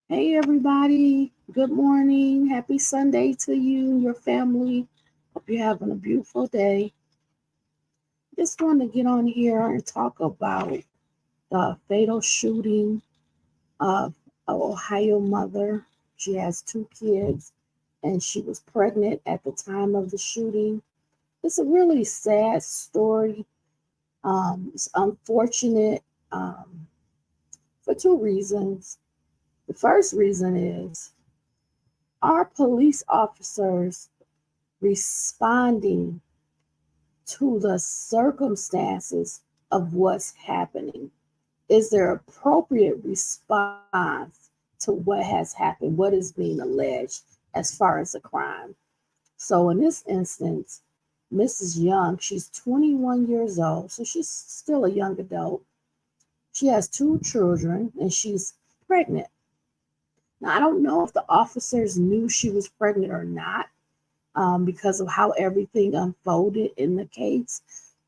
Hey, everybody. Good morning. Happy Sunday to you and your family. Hope you're having a beautiful day. Just wanted to get on here and talk about the fatal shooting of an Ohio mother. She has two kids and she was pregnant at the time of the shooting. It's a really sad story. It's unfortunate for two reasons. The first reason is our police officers responding to the circumstances of what's happening. Is there appropriate response to what has happened, what is being alleged as far as a crime? So in this instance, Mrs. Young, she's 21 years old, so she's still a young adult. She has two children and she's pregnant. Now, I don't know if the officers knew she was pregnant or not, because of how everything unfolded in the case.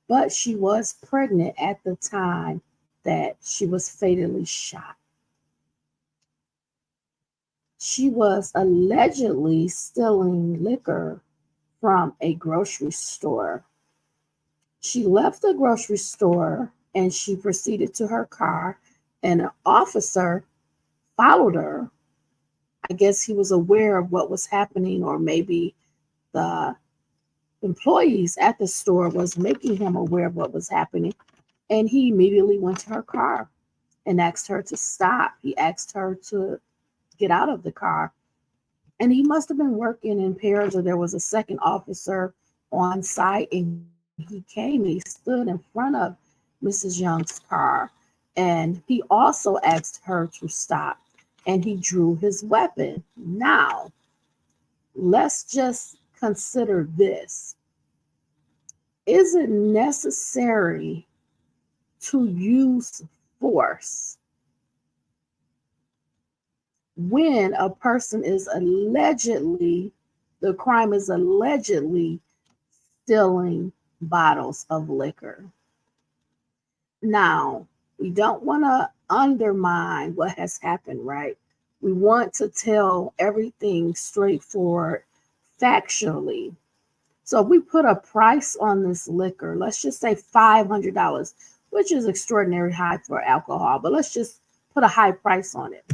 But she was pregnant at the time that she was fatally shot. She was allegedly stealing liquor from a grocery store. She left the grocery store and she proceeded to her car, and an officer followed her. I guess he was aware of what was happening, or maybe the employees at the store was making him aware of what was happening, and he immediately went to her car and asked her to stop. He asked her to get out of the car, and he must have been working in pairs, or there was a second officer on site, and he came and he stood in front of Mrs. Young's car, and he also asked her to stop, and he drew his weapon. Now let's just consider this. Is it necessary to use force when a person is allegedly, the crime is allegedly stealing bottles of liquor? Now, we don't want to undermine what has happened, right? We want to tell everything straightforward, factually. So if we put a price on this liquor, let's just say $500, which is extraordinary high for alcohol, but let's just put a high price on it.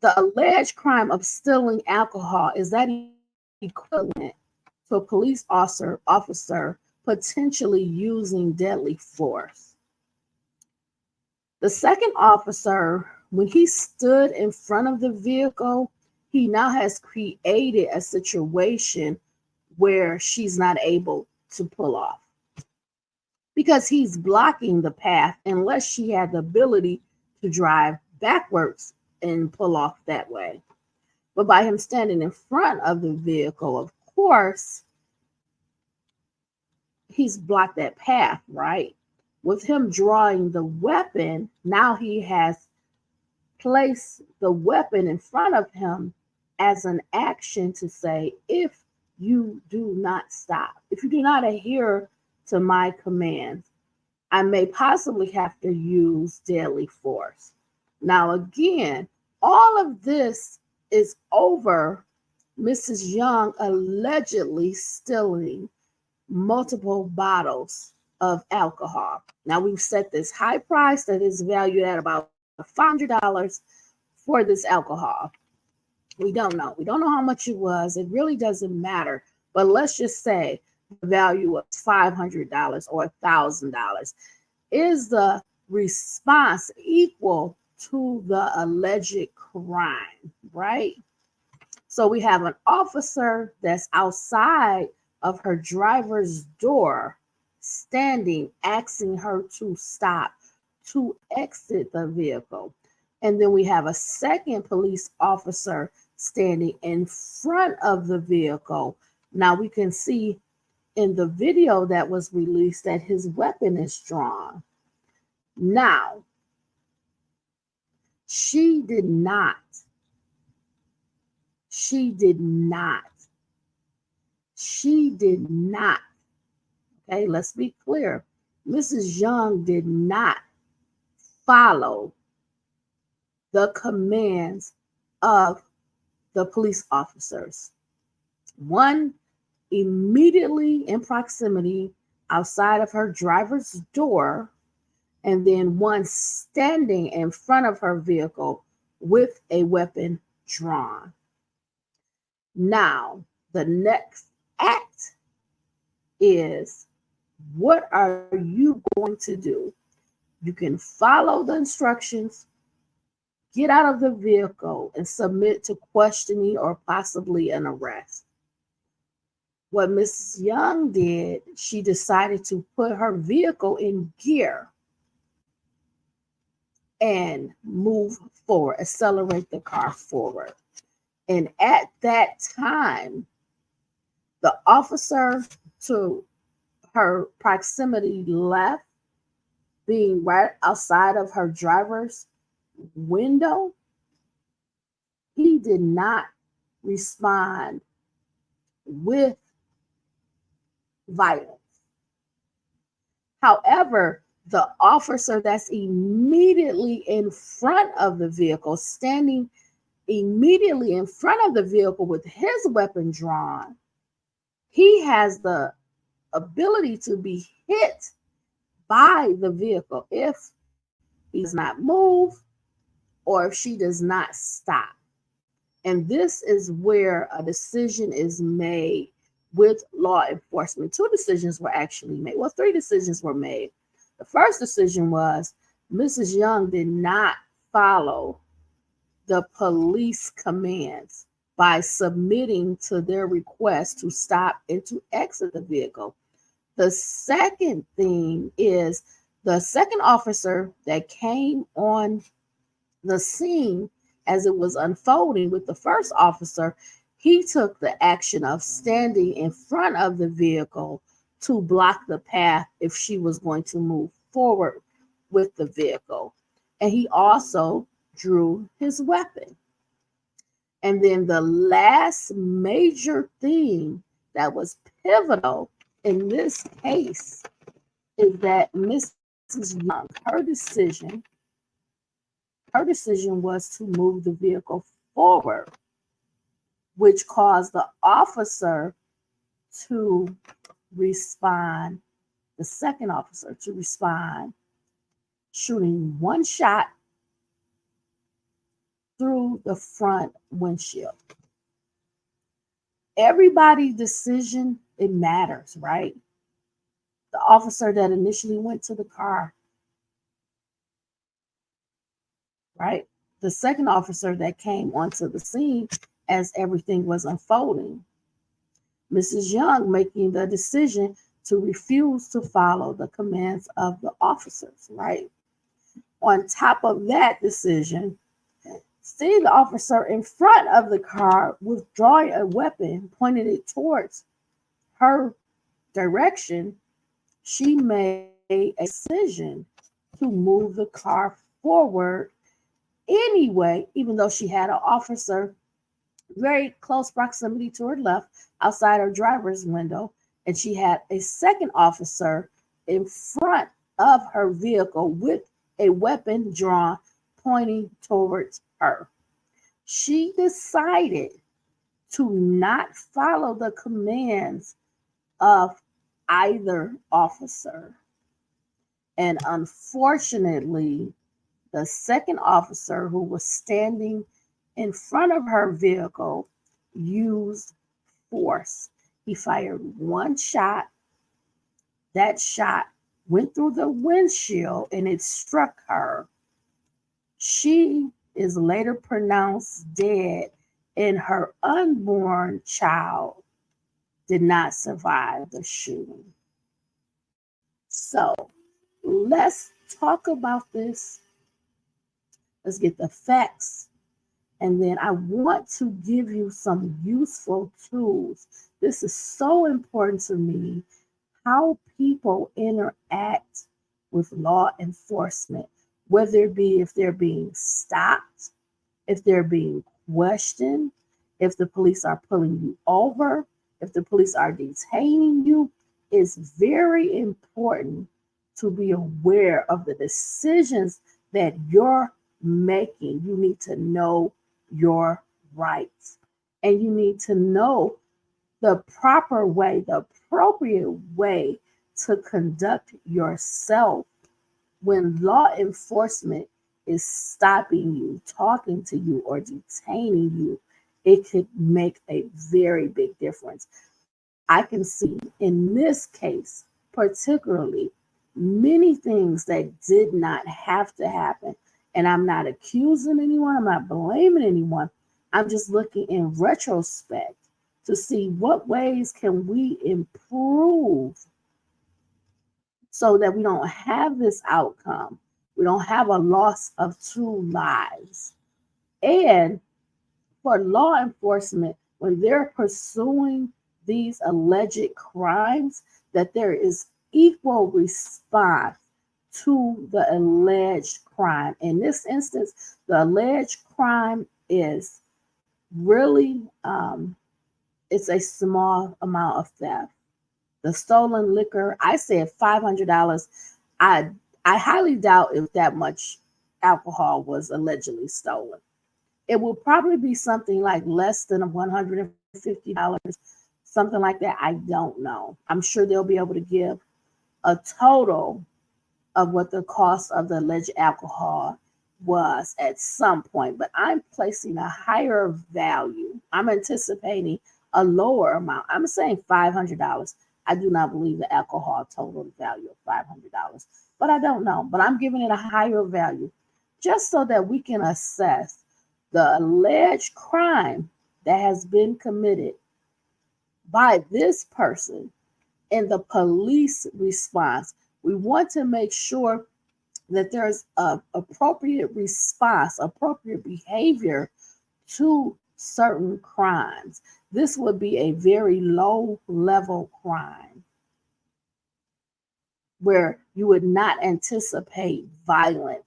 The alleged crime of stealing alcohol, is that equivalent to a police officer potentially using deadly force? The second officer, when he stood in front of the vehicle, he now has created a situation where she's not able to pull off because he's blocking the path unless she had the ability to drive backwards and pull off that way. But by him standing in front of the vehicle, of course, he's blocked that path, right? With him drawing the weapon, now he has placed the weapon in front of him as an action to say, if you do not stop, if you do not adhere to my commands, I may possibly have to use deadly force. Now, again, all of this is over Mrs. Young allegedly stealing multiple bottles of alcohol. Now, we've set this high price that is valued at about $500 for this alcohol. We don't know. We don't know how much it was. It really doesn't matter. But let's just say the value was $500 or $1,000. Is the response equal to the alleged crime, right? So we have an officer that's outside of her driver's door, standing, asking her to stop, to exit the vehicle. And then we have a second police officer standing in front of the vehicle. Now we can see in the video that was released that his weapon is drawn. Now, she did not, she did not, she did not, okay, let's be clear. Mrs. Young did not follow the commands of the police officers. One immediately in proximity outside of her driver's door, and then one standing in front of her vehicle with a weapon drawn. Now, the next act is, what are you going to do? You can follow the instructions, get out of the vehicle, and submit to questioning or possibly an arrest. What Mrs. Young did, she decided to put her vehicle in gear and move forward, accelerate the car forward. And at that time, the officer to her proximity left, being right outside of her driver's window, he did not respond with violence. However, the officer that's immediately in front of the vehicle, standing immediately in front of the vehicle with his weapon drawn, he has the ability to be hit by the vehicle if he does not move or if she does not stop. And this is where a decision is made with law enforcement. Two decisions were actually made. Well, three decisions were made. The first decision was Mrs. Young did not follow the police commands by submitting to their request to stop and to exit the vehicle. The second thing is the second officer that came on the scene as it was unfolding with the first officer, he took the action of standing in front of the vehicle to block the path if she was going to move forward with the vehicle. And he also drew his weapon. And then the last major thing that was pivotal in this case is that Mrs. Young, her decision was to move the vehicle forward, which caused the officer to respond, the second officer to respond, shooting one shot through the front windshield. Everybody's decision, it matters, right? The officer that initially went to the car, right? The second officer that came onto the scene as everything was unfolding. Mrs. Young making the decision to refuse to follow the commands of the officers, right? On top of that decision, see the officer in front of the car withdrawing a weapon, pointed it towards her direction, she made a decision to move the car forward anyway, even though she had an officer very close proximity to her left outside her driver's window, and she had a second officer in front of her vehicle with a weapon drawn pointing towards her. She decided to not follow the commands of either officer. And unfortunately, the second officer who was standing in front of her vehicle used force. He fired one shot. That shot went through the windshield and it struck her. She is later pronounced dead, and her unborn child did not survive the shooting. So let's talk about this. Let's get the facts. And then I want to give you some useful tools. This is so important to me, how people interact with law enforcement, whether it be if they're being stopped, if they're being questioned, if the police are pulling you over, if the police are detaining you. It's very important to be aware of the decisions that your making. You need to know your rights, and you need to know the proper way, the appropriate way to conduct yourself when law enforcement is stopping you, talking to you, or detaining you. It could make a very big difference. I can see in this case, particularly, many things that did not have to happen. And I'm not accusing anyone, I'm not blaming anyone. I'm just looking in retrospect to see what ways can we improve so that we don't have this outcome. We don't have a loss of two lives. And for law enforcement, when they're pursuing these alleged crimes, that there is equal response to the alleged crime. In this instance, the alleged crime is really it's a small amount of theft. The stolen liquor, I said $500. I I highly doubt if that much alcohol was allegedly stolen. It will probably be something like less than $150, something like that. I don't know. I'm sure they'll be able to give a total of what the cost of the alleged alcohol was at some point, but I'm placing a higher value. I'm anticipating a lower amount. I'm saying $500. I do not believe the alcohol total value of $500, but I don't know. But I'm giving it a higher value just so that we can assess the alleged crime that has been committed by this person and the police response. We want to make sure that there's a appropriate response, appropriate behavior to certain crimes. This would be a very low level crime where you would not anticipate violence.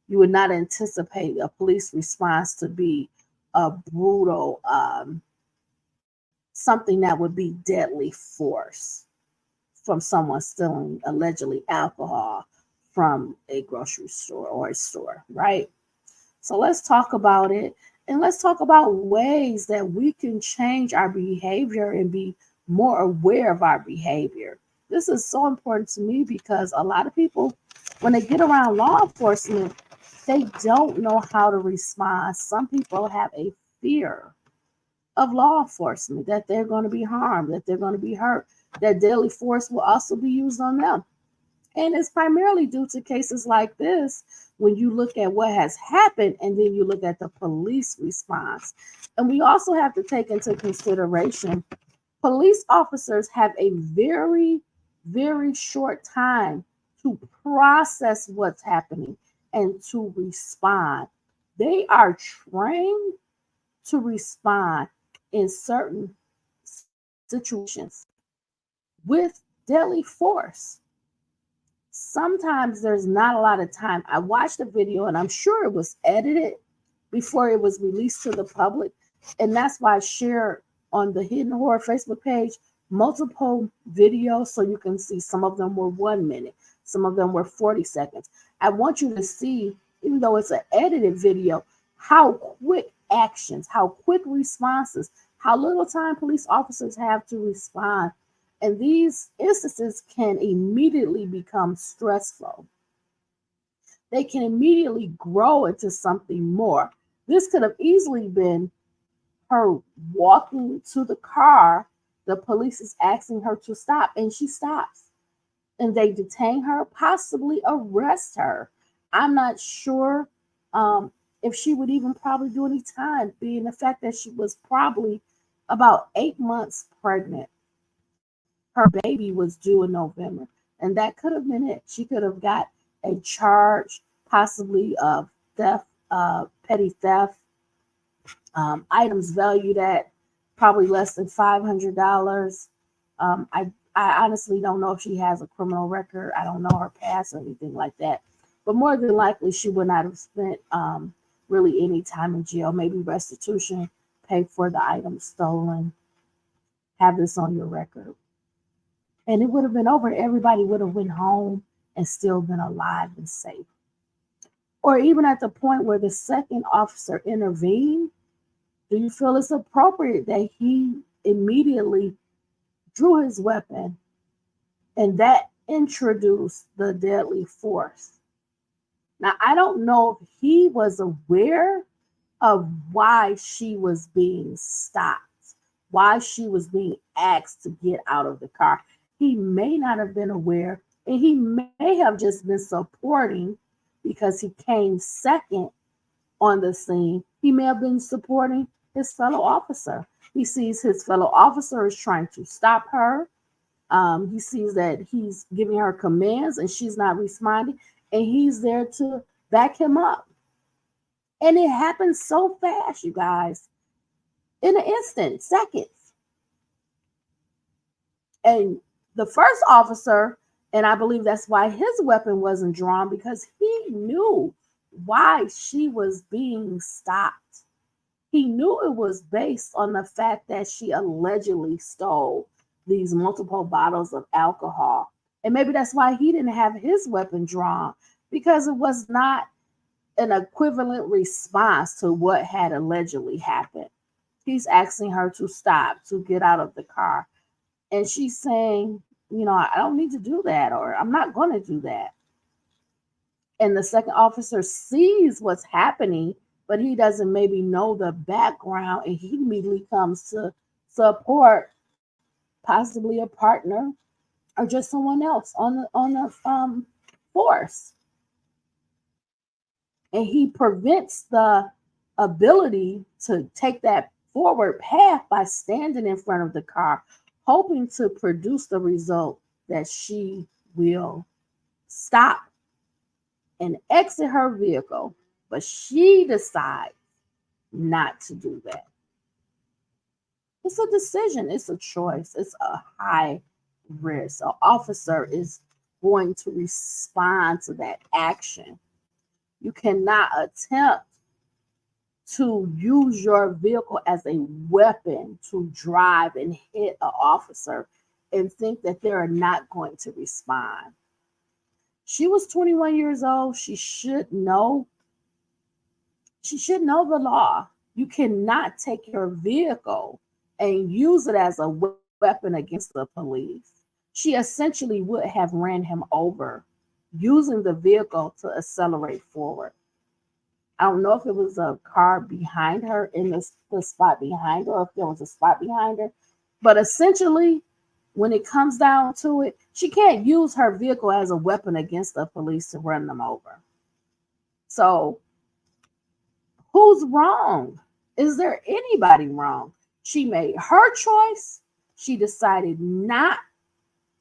You would not anticipate a police response to be a brutal, something that would be deadly force from someone stealing allegedly alcohol from a grocery store or a store, right? So let's talk about it, and let's talk about ways that we can change our behavior and be more aware of our behavior. This is so important to me because a lot of people, when they get around law enforcement, they don't know how to respond. Some people have a fear of law enforcement, that they're going to be harmed, that they're going to be hurt, that deadly force will also be used on them. And it's primarily due to cases like this when you look at what has happened and then you look at the police response. And we also have to take into consideration police officers have a very, very short time to process what's happening and to respond. They are trained to respond in certain situations with deadly force. Sometimes there's not a lot of time. I watched the video and I'm sure it was edited before it was released to the public. And that's why I shared on the Hidden Horror Facebook page multiple videos so you can see some of them were 1 minute, some of them were 40 seconds. I want you to see, even though it's an edited video, how quick actions, how quick responses, how little time police officers have to respond. And these instances can immediately become stressful. They can immediately grow into something more. This could have easily been her walking to the car. The police is asking her to stop, and she stops. And they detain her, possibly arrest her. I'm not sure if she would even probably do any time, being the fact that she was probably about 8 months pregnant. Her baby was due in November, and that could have been it. She could have got a charge, possibly of theft, petty theft, items valued at probably less than $500. I honestly don't know if she has a criminal record. I don't know her past or anything like that. But more than likely, she would not have spent really any time in jail. Maybe restitution, pay for the items stolen, have this on your record. And it would have been over. Everybody would have went home and still been alive and safe. or even at the point where the second officer intervened, do you feel it's appropriate that he immediately drew his weapon and that introduced the deadly force? Now, I don't know if he was aware of why she was being stopped, why she was being asked to get out of the car. He may not have been aware, and he may have just been supporting because he came second on the scene. He may have been supporting his fellow officer. He sees his fellow officer is trying to stop her. He sees that he's giving her commands and she's not responding, and he's there to back him up. And it happens so fast, you guys, in an instant, seconds. And the first officer, and I believe that's why his weapon wasn't drawn, because he knew why she was being stopped. He knew it was based on the fact that she allegedly stole these multiple bottles of alcohol. And maybe that's why he didn't have his weapon drawn, because it was not an equivalent response to what had allegedly happened. He's asking her to stop, to get out of the car. And she's saying, I don't need to do that, or I'm not going to do that. And the second officer sees what's happening, but he doesn't maybe know the background, and he immediately comes to support possibly a partner or just someone else on the force. And he prevents the ability to take that forward path by standing in front of the car, hoping to produce the result that she will stop and exit her vehicle. But she decides not to do that. It's a decision. It's a choice. It's a high risk. An officer is going to respond to that action. You cannot attempt to use your vehicle as a weapon to drive and hit an officer and think that they're not going to respond. She was 21 years old. She should know. She should know the law. You cannot take your vehicle and use it as a weapon against the police. She essentially would have ran him over using the vehicle to accelerate forward. I don't know if it was a car behind her in the spot behind her, or if there was a spot behind her. But essentially, when it comes down to it, she can't use her vehicle as a weapon against the police to run them over. So, who's wrong? Is there anybody wrong? She made her choice. She decided not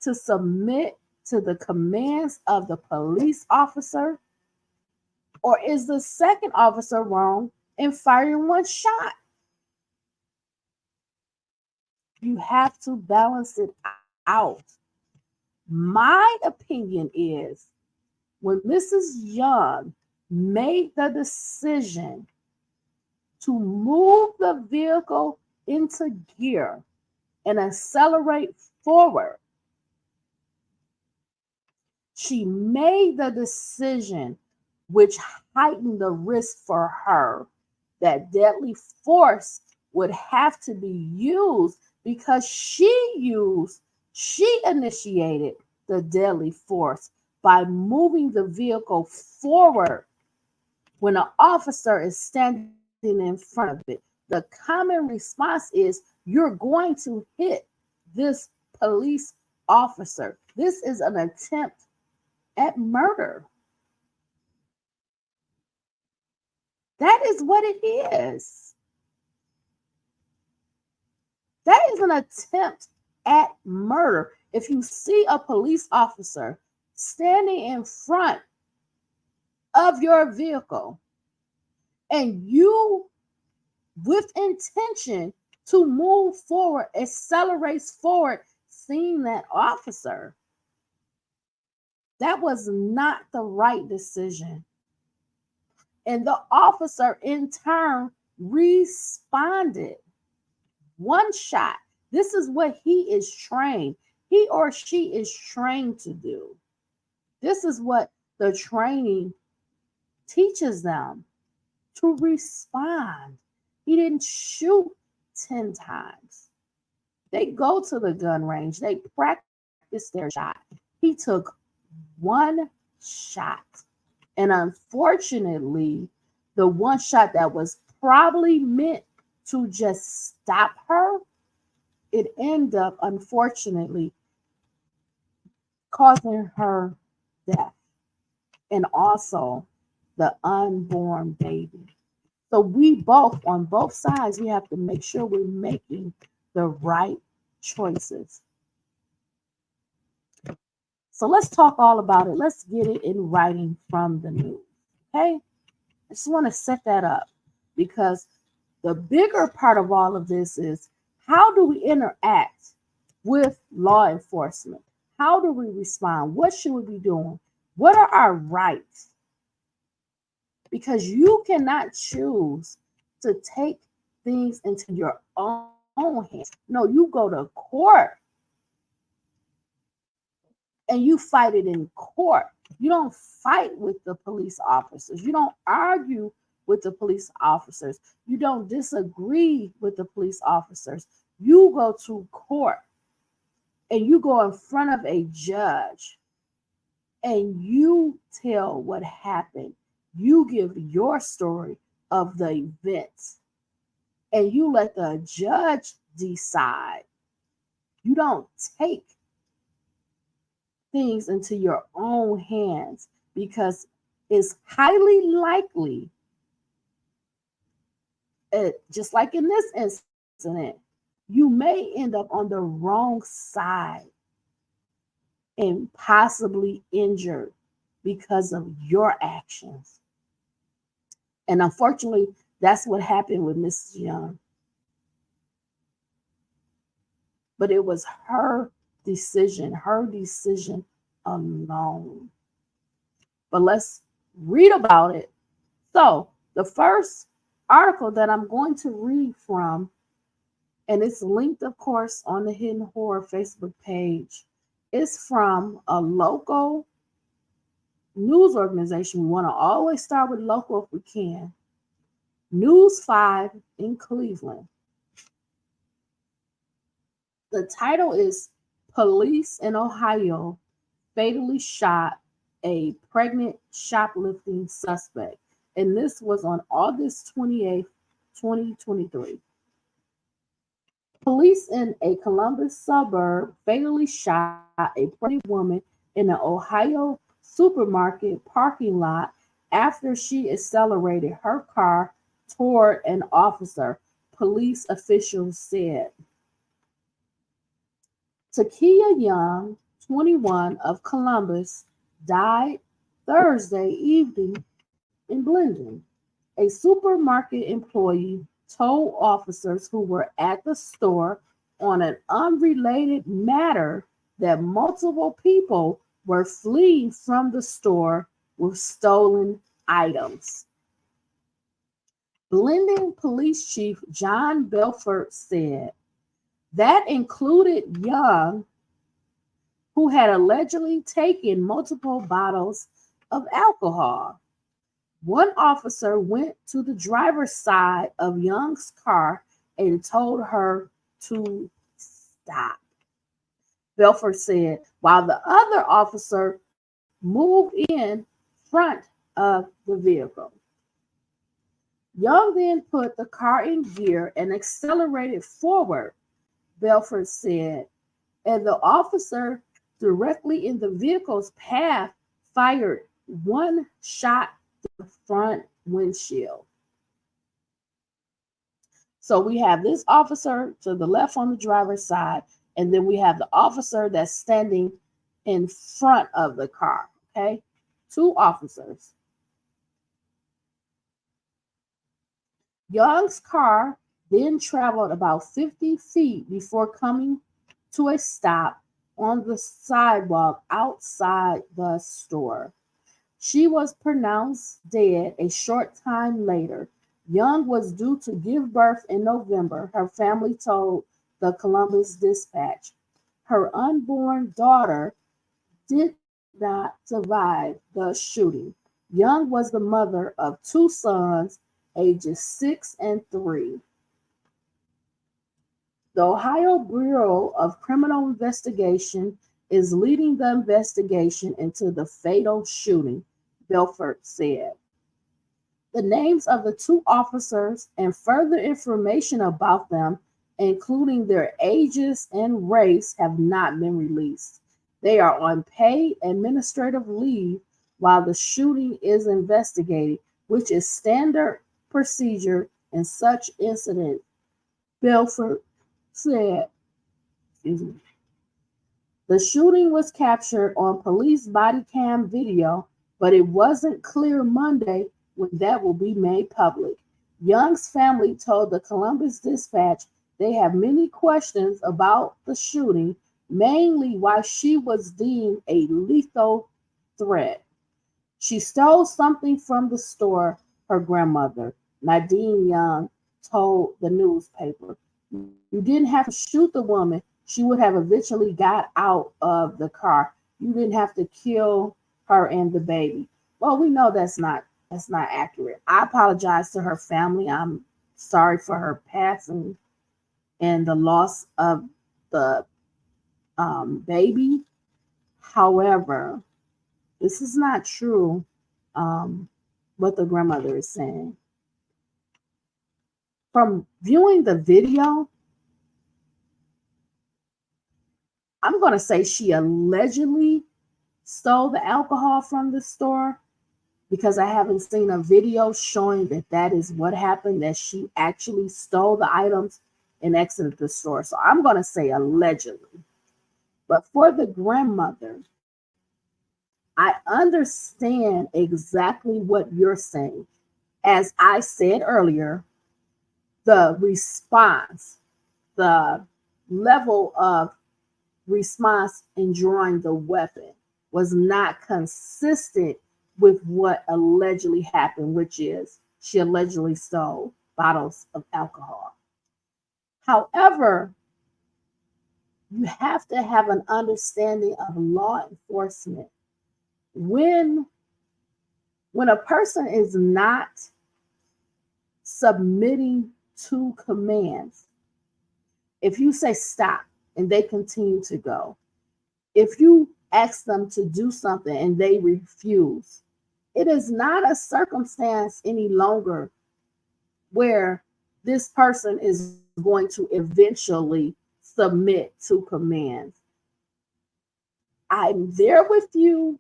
to submit to the commands of the police officer. Or is the second officer wrong in firing one shot? You have to balance it out. My opinion is when Mrs. Young made the decision to move the vehicle into gear and accelerate forward, she made the decision which heightened the risk for her that deadly force would have to be used, because she initiated the deadly force by moving the vehicle forward when an officer is standing in front of it. The common response is, you're going to hit this police officer. This is an attempt at murder. That is what it is. That is an attempt at murder. If you see a police officer standing in front of your vehicle and you, with intention to move forward, accelerates forward, seeing that officer, that was not the right decision. And the officer in turn responded. One shot. This is what he is trained. He or she is trained to do. This is what the training teaches them to respond. He didn't shoot 10 times. They go to the gun range, they practice their shot. He took one shot. And unfortunately, the one shot that was probably meant to just stop her, it ended up, unfortunately, causing her death and also the unborn baby. So we both, on both sides, we have to make sure we're making the right choices. So let's talk all about it. Let's get it in writing from the news. Okay? I just want to set that up because the bigger part of all of this is how do we interact with law enforcement? How do we respond? What should we be doing? What are our rights? Because you cannot choose to take things into your own hands. No, you go to court and you fight it in court. You don't fight with the police officers. You don't argue with the police officers. You don't disagree with the police officers. You go to court and you go in front of a judge and you tell what happened. You give your story of the events and you let the judge decide. You don't take things into your own hands because it's highly likely, just like in this incident, you may end up on the wrong side and possibly injured because of your actions. And unfortunately, that's what happened with Mrs. Young. But it was her decision alone. But let's read about it. So, the first article that I'm going to read from, and it's linked, of course, on the Hidden Horror Facebook page, is from a local news organization. We want to always start with local if we can. News 5 in Cleveland. The title is Police in Ohio Fatally Shot a Pregnant Shoplifting Suspect. And this was on August 28th, 2023. Police in a Columbus suburb fatally shot a pregnant woman in an Ohio supermarket parking lot after she accelerated her car toward an officer, police officials said. Takia Young, 21, of Columbus, died Thursday evening in Blendon. A supermarket employee told officers who were at the store on an unrelated matter that multiple people were fleeing from the store with stolen items. Blendon Police Chief John Belfort said that included Young, who had allegedly taken multiple bottles of alcohol. One officer went to the driver's side of Young's car and told her to stop. Belfort said, while the other officer moved in front of the vehicle. Young then put the car in gear and accelerated forward, Belfort said, and the officer directly in the vehicle's path fired one shot through the front windshield. So we have this officer to the left on the driver's side, and then we have the officer that's standing in front of the car, okay? Two officers. Young's car then traveled about 50 feet before coming to a stop on the sidewalk outside the store. She was pronounced dead a short time later. Young was due to give birth in November, her family told the Columbus Dispatch. Her unborn daughter did not survive the shooting. Young was the mother of two sons, ages 6 and 3. The Ohio Bureau of Criminal Investigation is leading the investigation into the fatal shooting, Belfort said. The names of the two officers and further information about them, including their ages and race, have not been released. They are on paid administrative leave while the shooting is investigated, which is standard procedure in such incidents, Belfort said. Excuse me. The shooting was captured on police body cam video, but it wasn't clear Monday when that will be made public. Young's family told the Columbus Dispatch they have many questions about the shooting, mainly why she was deemed a lethal threat. She stole something from the store, her grandmother, Nadine Young, told the newspaper. You didn't have to shoot the woman. She would have eventually got out of the car. You didn't have to kill her and the baby. Well, we know that's not accurate. I apologize to her family. I'm sorry for her passing and the loss of the baby. However, this is not true, what the grandmother is saying. From viewing the video, I'm going to say she allegedly stole the alcohol from the store because I haven't seen a video showing that that is what happened, that she actually stole the items and exited the store. So I'm going to say allegedly. But for the grandmother, I understand exactly what you're saying. As I said earlier, the response, the level of response in drawing the weapon was not consistent with what allegedly happened, which is she allegedly stole bottles of alcohol. However, you have to have an understanding of law enforcement. When a person is not submitting to commands, if you say stop and they continue to go, if you ask them to do something and they refuse, it is not a circumstance any longer where this person is going to eventually submit to commands. I'm there with you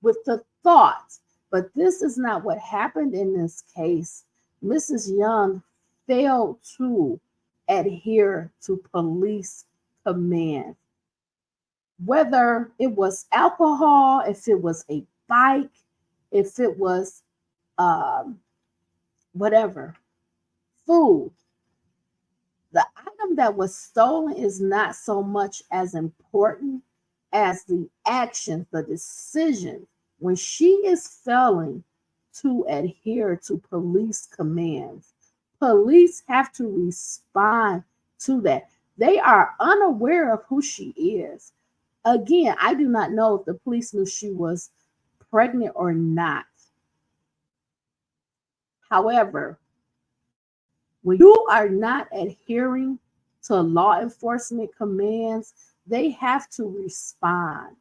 with the thoughts, but this is not what happened in this case. Mrs. Young failed to adhere to police commands. Whether it was alcohol, if it was a bike, if it was whatever, food. The item that was stolen is not so much as important as the action, the decision. When she is failing to adhere to police commands, police have to respond to that. They are unaware of who she is. Again, I do not know if the police knew she was pregnant or not. However, when you are not adhering to law enforcement commands, they have to respond.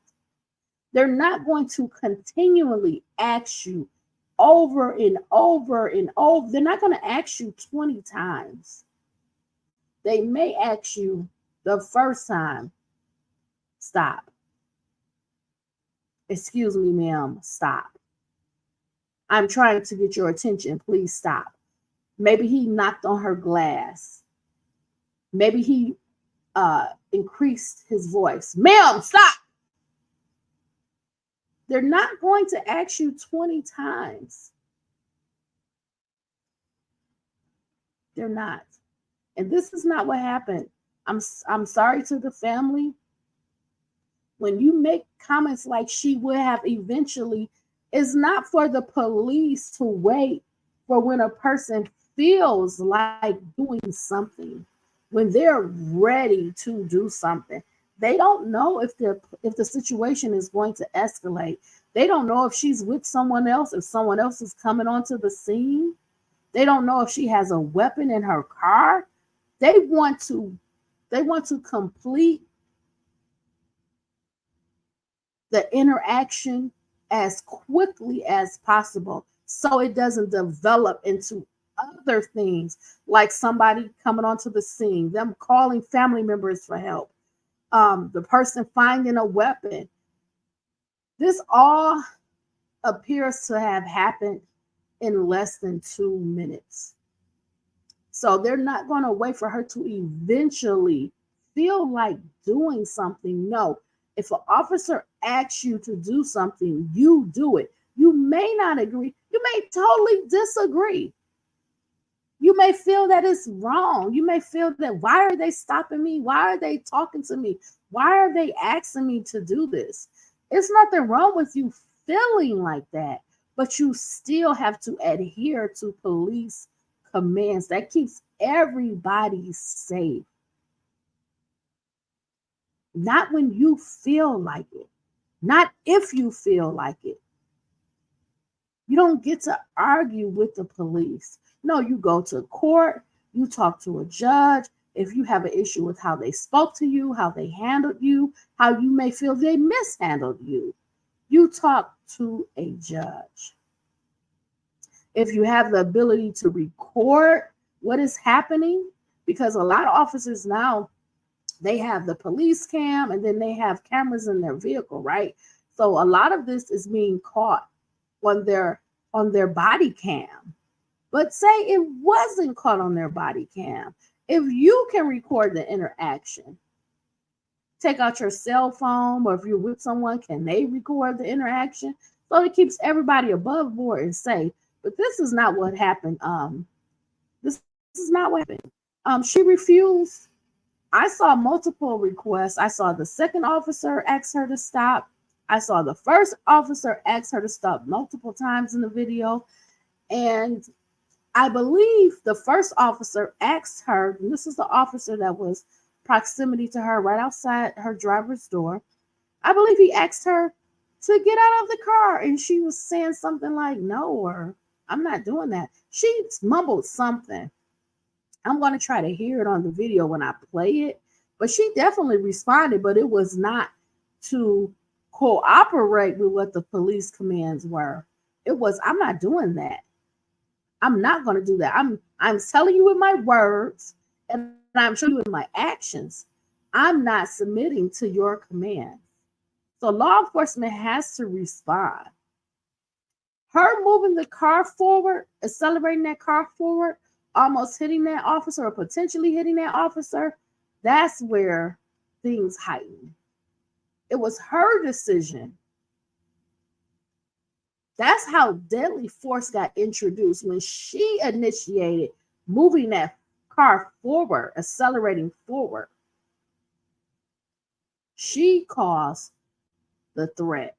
They're not going to continually ask you over and over and over. They're not going to ask you 20 times. They may ask you the first time, stop. Excuse me, ma'am, stop. I'm trying to get your attention. Please stop. Maybe he knocked on her glass. Maybe he increased his voice. Ma'am, stop. They're not going to ask you 20 times. They're not. And this is not what happened. I'm sorry to the family. When you make comments like she would have eventually, it's not for the police to wait for when a person feels like doing something, when they're ready to do something. They don't know if the situation is going to escalate. They don't know if she's with someone else, if someone else is coming onto the scene. They don't know if she has a weapon in her car. They want to complete the interaction as quickly as possible so it doesn't develop into other things like somebody coming onto the scene, them calling family members for help, the person finding a weapon. This all appears to have happened in less than 2 minutes. So they're not going to wait for her to eventually feel like doing something. No, if an officer asks you to do something, you do it. You may not agree. You may totally disagree. You may feel that it's wrong. You may feel that, why are they stopping me? Why are they talking to me? Why are they asking me to do this? It's nothing wrong with you feeling like that, but you still have to adhere to police commands. That keeps everybody safe. Not when you feel like it, not if you feel like it. You don't get to argue with the police. No, you go to court, you talk to a judge. If you have an issue with how they spoke to you, how they handled you, how you may feel they mishandled you, you talk to a judge. If you have the ability to record what is happening, because a lot of officers now, they have the police cam and then they have cameras in their vehicle, right? So a lot of this is being caught on their body cam. But say it wasn't caught on their body cam. If you can record the interaction, take out your cell phone, or if you're with someone, can they record the interaction? So it keeps everybody above board and safe. But this is not what happened. This is not what happened. She refused. I saw multiple requests. I saw the second officer ask her to stop. I saw the first officer ask her to stop multiple times in the video. And I believe the first officer asked her, and this is the officer that was proximity to her right outside her driver's door. I believe he asked her to get out of the car, and she was saying something like, no, or I'm not doing that. She mumbled something. I'm going to try to hear it on the video when I play it, but she definitely responded, but it was not to cooperate with what the police commands were. It was, I'm not doing that. I'm not going to do that. I'm telling you with my words, and I'm showing you with my actions. I'm not submitting to your commands. So law enforcement has to respond. Her moving the car forward, accelerating that car forward, almost hitting that officer or potentially hitting that officer, that's where things heighten. It was her decision. That's how deadly force got introduced, when she initiated moving that car forward, accelerating forward. She caused the threat,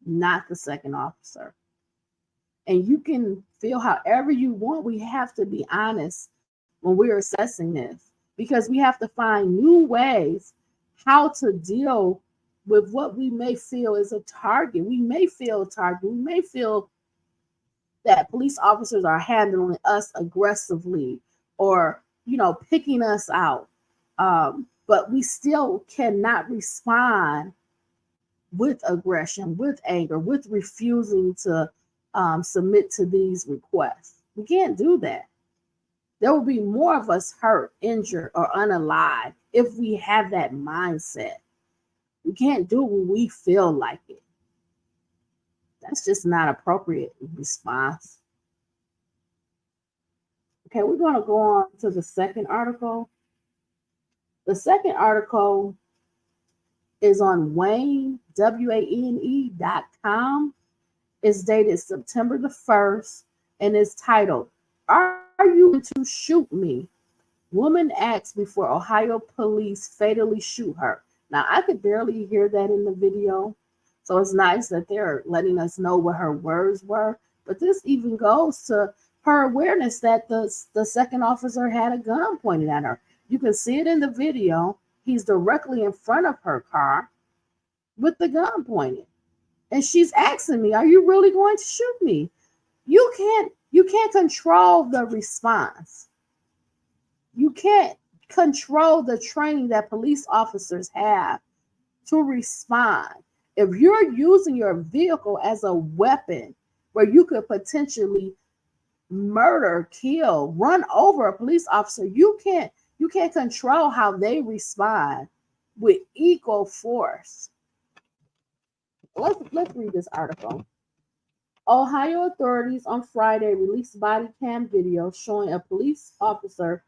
not the second officer. And you can feel however you want. We have to be honest when we're assessing this, because we have to find new ways how to deal with what we may feel is a target. We may feel a target. We may feel that police officers are handling us aggressively or, picking us out. But we still cannot respond with aggression, with anger, with refusing to submit to these requests. We can't do that. There will be more of us hurt, injured, or unalive if we have that mindset. We can't do it when we feel like it. That's just not appropriate response. Okay, we're going to go on to the second article. The second article is on Wayne, WANE.com. It's dated September the 1st, and it's titled, "Are you going to shoot me? Woman asks before Ohio police fatally shoot her." Now, I could barely hear that in the video, so it's nice that they're letting us know what her words were. But this even goes to her awareness that the second officer had a gun pointed at her. You can see it in the video. He's directly in front of her car with the gun pointed. And she's asking me, are you really going to shoot me? You can't control the response. You can't control the training that police officers have to respond. If you're using your vehicle as a weapon where you could potentially murder, kill, run over a police officer, you can't control how they respond with equal force. Let's read this article. Ohio authorities on Friday released body cam video showing a police officer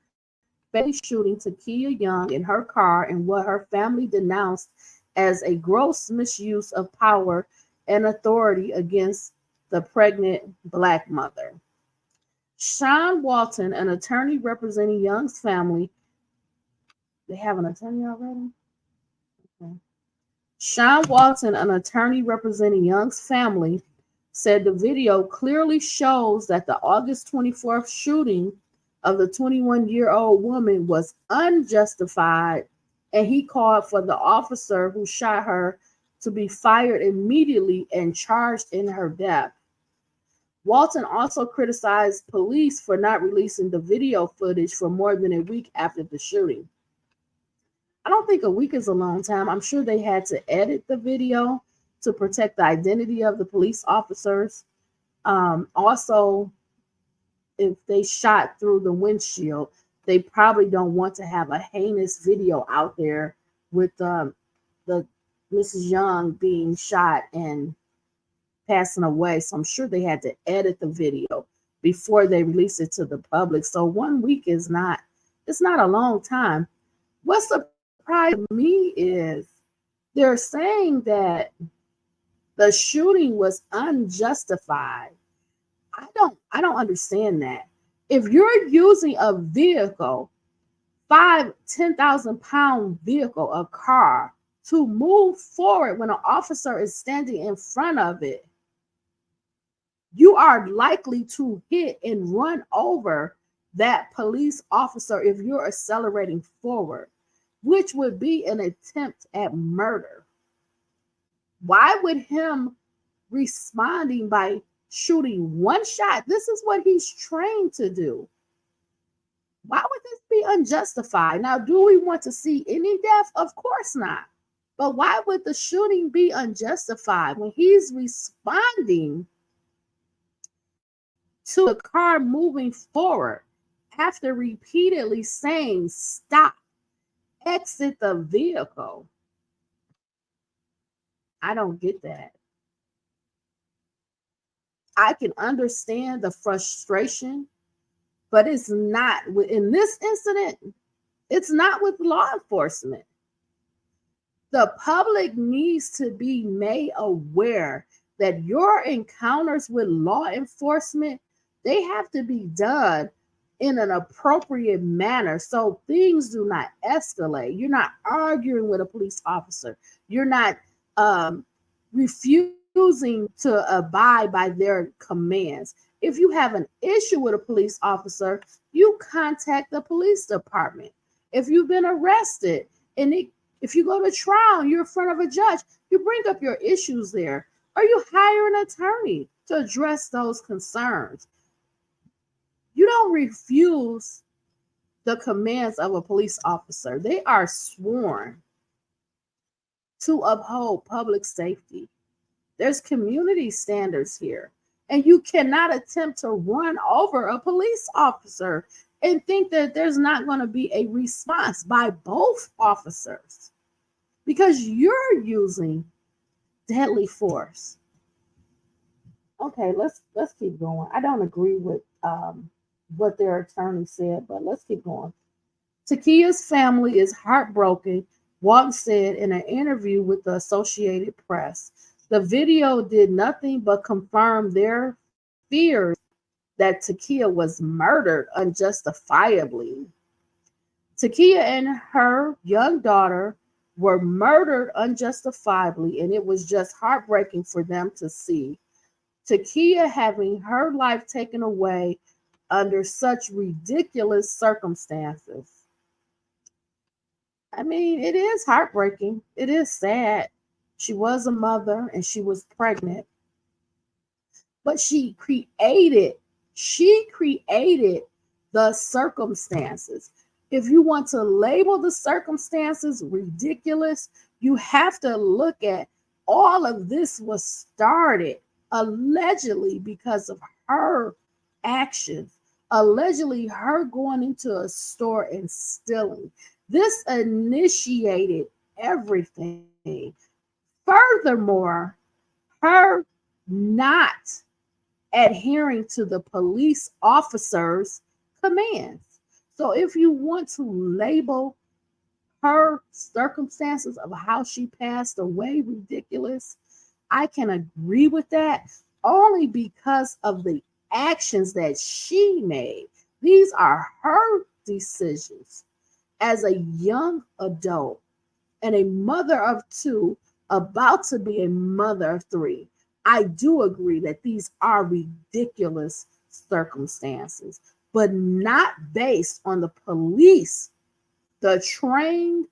fatally shooting Takia Young in her car in what her family denounced as a gross misuse of power and authority against the pregnant Black mother. Sean Walton, an attorney representing Young's family, they have an attorney already? Okay. Sean Walton, an attorney representing Young's family, said the video clearly shows that the August 24th shooting of the 21-year-old woman was unjustified, and he called for the officer who shot her to be fired immediately and charged in her death. Walton also criticized police for not releasing the video footage for more than a week after the shooting. I don't think a week is a long time. I'm sure they had to edit the video to protect the identity of the police officers. Also, if they shot through the windshield, they probably don't want to have a heinous video out there with the Mrs. Young being shot and passing away. So I'm sure they had to edit the video before they release it to the public. So 1 week it's not a long time. What surprised me is they're saying that the shooting was unjustified. I don't understand that. If you're using a vehicle, 10,000 pound vehicle, a car, to move forward when an officer is standing in front of it, you are likely to hit and run over that police officer if you're accelerating forward, which would be an attempt at murder. Why would him responding by shooting one shot? This is what he's trained to do. Why would this be unjustified? Now, do we want to see any death? Of course not. But why would the shooting be unjustified when he's responding to a car moving forward after repeatedly saying, stop, exit the vehicle? I don't get that. I can understand the frustration, but it's not in this incident. It's not with law enforcement. The public needs to be made aware that your encounters with law enforcement, they have to be done in an appropriate manner so things do not escalate. You're not arguing with a police officer. You're not refusing to abide by their commands. If you have an issue with a police officer, you contact the police department. If you've been arrested and if you go to trial, you're in front of a judge, you bring up your issues there, or you hire an attorney to address those concerns. You don't refuse the commands of a police officer. They are sworn to uphold public safety. There's community standards here. And you cannot attempt to run over a police officer and think that there's not going to be a response by both officers because you're using deadly force. Okay, let's keep going. I don't agree with what their attorney said, but let's keep going. Takia's family is heartbroken, Walton said in an interview with the Associated Press. The video did nothing but confirm their fears that Takia was murdered unjustifiably. Takia and her young daughter were murdered unjustifiably, and it was just heartbreaking for them to see. Takia having her life taken away under such ridiculous circumstances. I mean, it is heartbreaking. It is sad. She was a mother and she was pregnant, but she created the circumstances. If you want to label the circumstances ridiculous, you have to look at all of this was started allegedly because of her actions, allegedly her going into a store and stealing. This initiated everything. Furthermore, her not adhering to the police officer's commands. So if you want to label her circumstances of how she passed away ridiculous, I can agree with that only because of the actions that she made. These are her decisions as a young adult and a mother of two, about to be a mother of three. I do agree that these are ridiculous circumstances, but not based on the police, the trained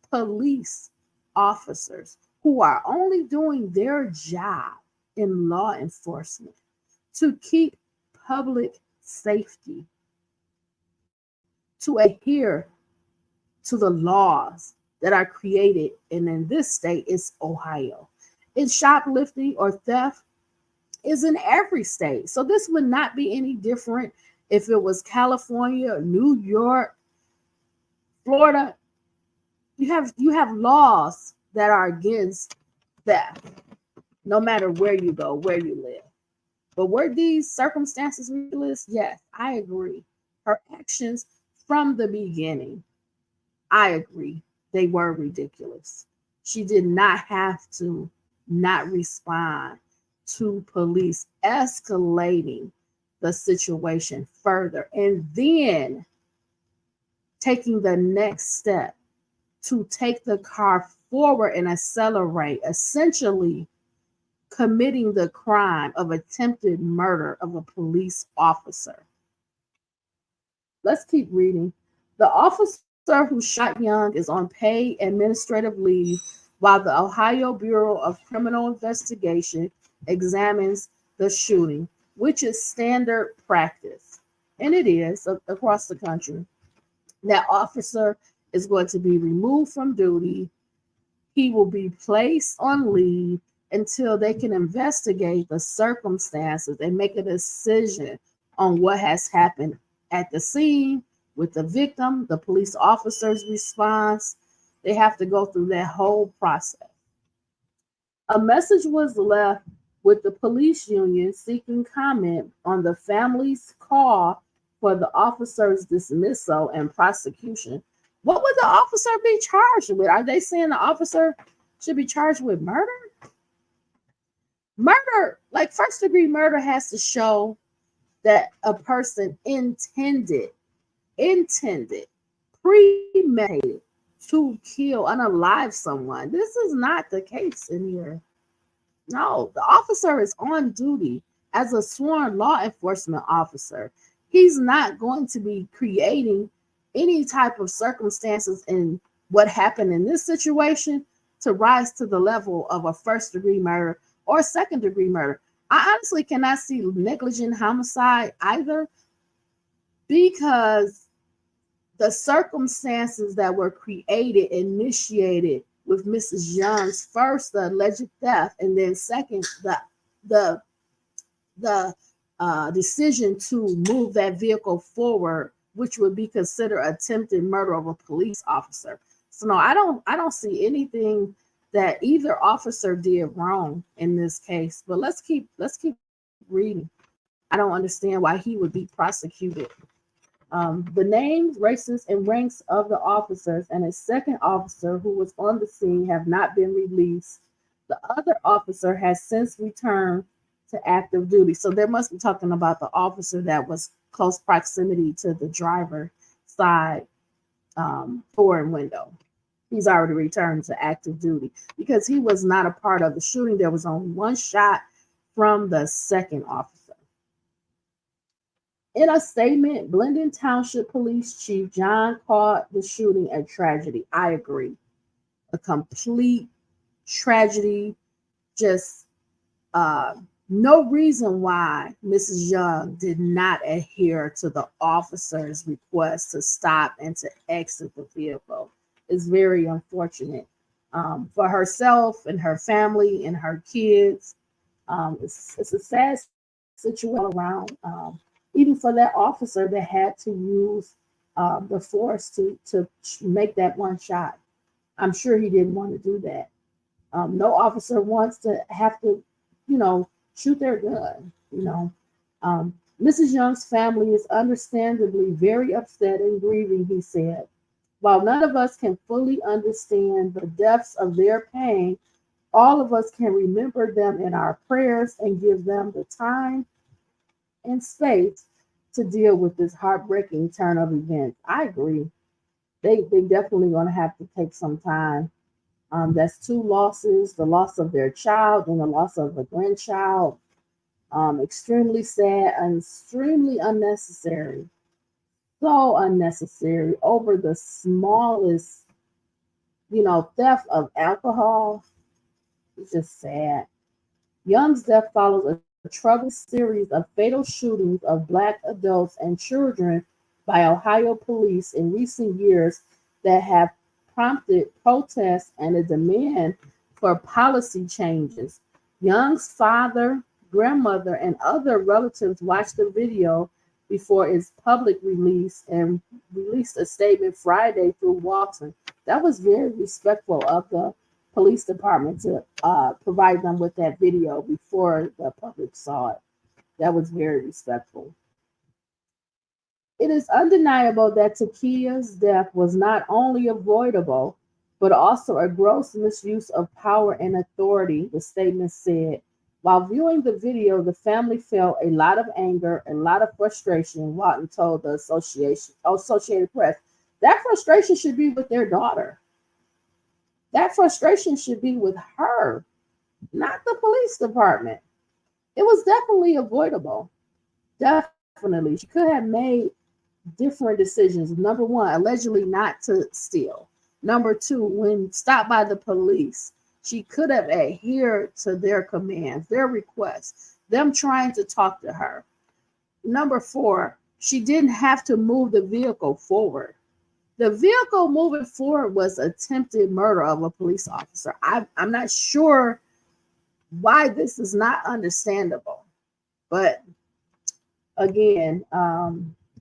police officers who are only doing their job in law enforcement to keep public safety, to adhere to the laws that are created. And in this state, it's Ohio. And shoplifting or theft is in every state. So this would not be any different if it was California, New York, Florida. You have laws that are against theft, no matter where you go, where you live. But were these circumstances ridiculous? Yes, I agree. Her actions from the beginning, I agree, they were ridiculous. She did not have to not respond to police escalating the situation further and then taking the next step to take the car forward and accelerate, essentially committing the crime of attempted murder of a police officer. Let's keep reading. The officer who shot Young is on paid administrative leave while the Ohio Bureau of Criminal Investigation examines the shooting, which is standard practice. And it is across the country. That officer is going to be removed from duty. He will be placed on leave until they can investigate the circumstances and make a decision on what has happened at the scene with the victim, the police officer's response. They have to go through that whole process. A message was left with the police union seeking comment on the family's call for the officer's dismissal and prosecution. What would the officer be charged with? Are they saying the officer should be charged with murder? Murder, like first degree murder, has to show that a person intended, premeditated to kill, unalive someone. This is not the case in here. No, the officer is on duty as a sworn law enforcement officer. He's not going to be creating any type of circumstances in what happened in this situation to rise to the level of a first degree murder or second degree murder. I honestly cannot see negligent homicide either, because the circumstances that were created, initiated with Mrs. Young's first, the alleged theft, and then second, the decision to move that vehicle forward, which would be considered attempted murder of a police officer. So no, I don't see anything that either officer did wrong in this case. But let's keep reading. I don't understand why he would be prosecuted. The names, races, and ranks of the officers and a second officer who was on the scene have not been released. The other officer has since returned to active duty. So they must be talking about the officer that was close proximity to the driver side door and window. He's already returned to active duty because he was not a part of the shooting. There was only one shot from the second officer. In a statement, Blendon Township Police Chief John called the shooting a tragedy. I agree. A complete tragedy, just uh, no reason why Mrs. Young did not adhere to the officer's request to stop and to exit the vehicle is very unfortunate for herself and her family and her kids. It's a sad situation all around, even for that officer that had to use the force to make that one shot. I'm sure he didn't want to do that. No officer wants to have to, you know, shoot their gun. Mrs. Young's family is understandably very upset and grieving, he said. While none of us can fully understand the depths of their pain, all of us can remember them in our prayers and give them the time and space to deal with this heartbreaking turn of events. I agree. They definitely going to have to take some time. That's two losses: the loss of their child and the loss of a grandchild. Extremely sad and extremely unnecessary. So unnecessary over the smallest, theft of alcohol. It's just sad. Young's death follows a troubling series of fatal shootings of Black adults and children by Ohio police in recent years that have prompted protests and a demand for policy changes. Young's father, grandmother, and other relatives watched the video before its public release and released a statement Friday through Walton. That was very respectful of the police department to provide them with that video before the public saw it. That was very respectful. It is undeniable that Takia's death was not only avoidable, but also a gross misuse of power and authority, the statement said. While viewing the video, the family felt a lot of anger, a lot of frustration, Walton told the Associated Press. That frustration should be with their daughter. That frustration should be with her, not the police department. It was definitely avoidable. Definitely. She could have made different decisions. Number one, allegedly not to steal. Number two, when stopped by the police, she could have adhered to their commands, their requests, them trying to talk to her. Number four, she didn't have to move the vehicle forward. The vehicle moving forward was attempted murder of a police officer. I'm not sure why this is not understandable, but again,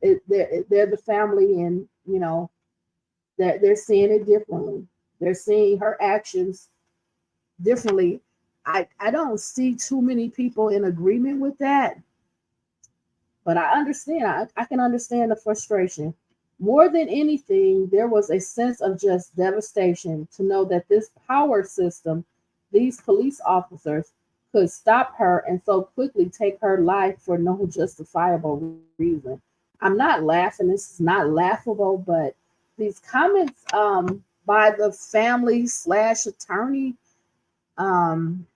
they're the family, and they're seeing it differently. They're seeing her actions differently. I don't see too many people in agreement with that, but I understand. I can understand the frustration. More than anything, there was a sense of just devastation to know that this power system, these police officers, could stop her and so quickly take her life for no justifiable reason. I'm not laughing. This is not laughable, but these comments by the family slash attorney, um,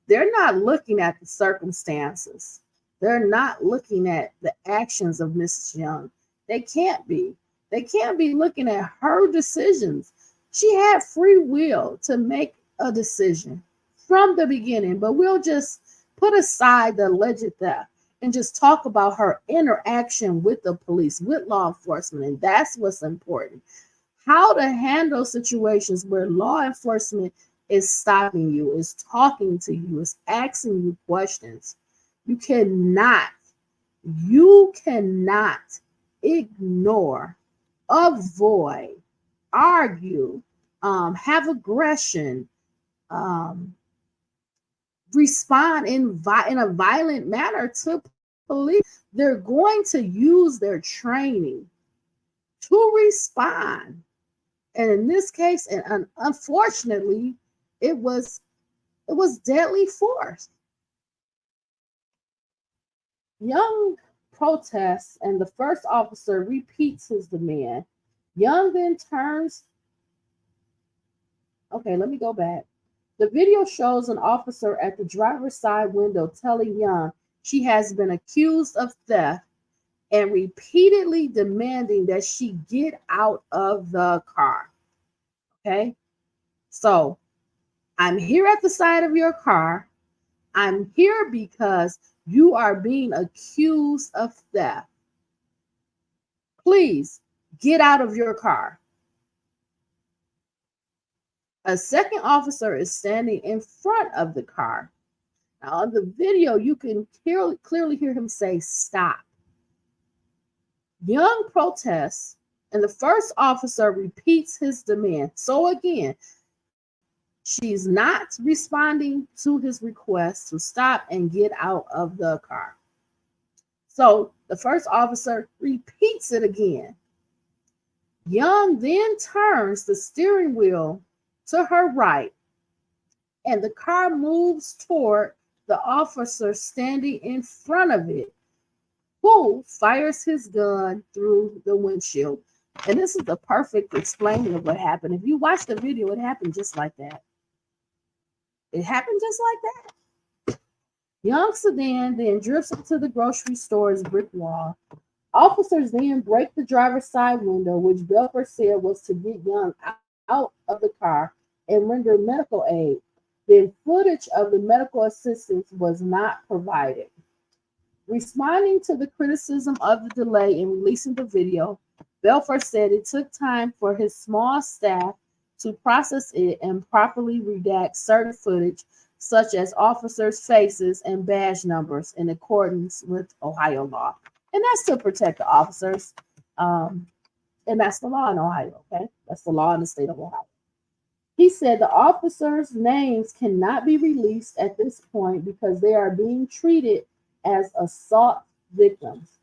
they're not looking at the circumstances. They're not looking at the actions of Mrs. Young. They can't be. They can't be looking at her decisions. She had free will to make a decision from the beginning, but we'll just put aside the alleged theft and just talk about her interaction with the police, with law enforcement. And that's what's important. How to handle situations where law enforcement is stopping you, is talking to you, is asking you questions. You cannot ignore, avoid, argue, have aggression, respond in a violent manner to police. They're going to use their training to respond. And in this case, and unfortunately, it was deadly force. Young protests, and the first officer repeats his demand. Young then turns. Okay, let me go back. The video shows an officer at the driver's side window telling Young she has been accused of theft and repeatedly demanding that she get out of the car. Okay? So I'm here at the side of your car. I'm here because you are being accused of theft. Please get out of your car. A second officer is standing in front of the car. Now, on the video, you can clearly hear him say, "Stop." Young protests, and the first officer repeats his demand. So, again, she's not responding to his request to stop and get out of the car. So, the first officer repeats it again. Young then turns the steering wheel to her right, and the car moves toward the officer standing in front of it, who fires his gun through the windshield. And this is the perfect explaining of what happened. If you watch the video, it happened just like that. It happened just like that. Young sedan then drifts into the grocery store's brick wall. Officers then break the driver's side window, which Belfer said was to get Young out of the car and render medical aid. Then footage of the medical assistance was not provided. Responding to the criticism of the delay in releasing the video, Belfer said it took time for his small staff to process it and properly redact certain footage, such as officers' faces and badge numbers, in accordance with Ohio law. And that's to protect the officers. And that's the law in Ohio, okay? That's the law in the state of Ohio. He said the officers' names cannot be released at this point because they are being treated as assault victims.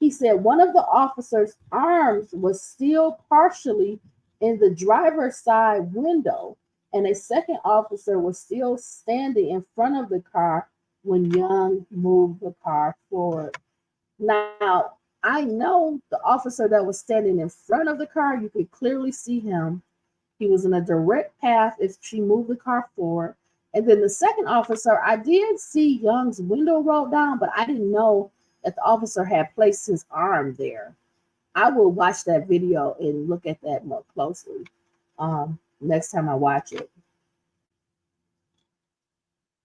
He said one of the officers' arms was still partially in the driver's side window, and a second officer was still standing in front of the car when Young moved the car forward. Now, I know the officer that was standing in front of the car, you could clearly see him. He was in a direct path if she moved the car forward. And then the second officer, I did see Young's window rolled down, but I didn't know that the officer had placed his arm there. I will watch that video and look at that more closely next time I watch it.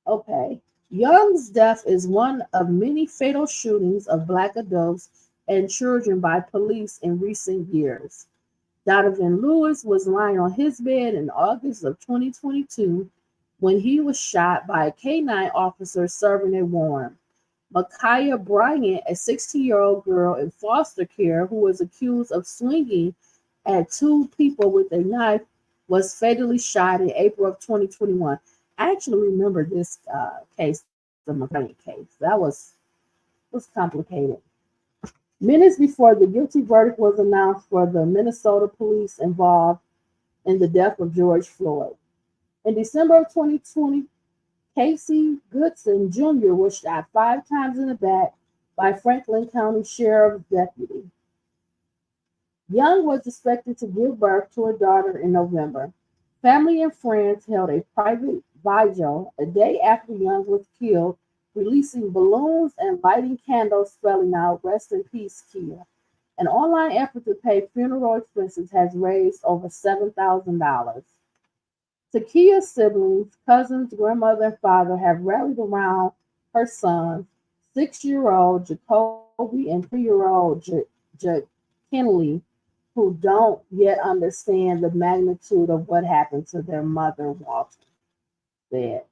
Okay. Young's death is one of many fatal shootings of Black adults and children by police in recent years. Donovan Lewis was lying on his bed in August of 2022 when he was shot by a K-9 officer serving a warrant. Micaiah Bryant, a 16-year-old girl in foster care who was accused of swinging at two people with a knife, was fatally shot in April of 2021. I actually remember this case, the McClain case. That was complicated. Minutes before the guilty verdict was announced for the Minnesota police involved in the death of George Floyd. In December of 2020, Casey Goodson Jr. was shot 5 times in the back by Franklin County Sheriff's deputy. Young was expected to give birth to a daughter in November. Family and friends held a private vigil a day after Young was killed, releasing balloons and lighting candles spelling out "Rest in Peace, Kia." An online effort to pay funeral expenses has raised over $7,000. Takia's siblings, cousins, grandmother, and father have rallied around her sons, 6-year-old Jacoby and 3-year-old Kinley, who don't yet understand the magnitude of what happened to their mother, Walter said.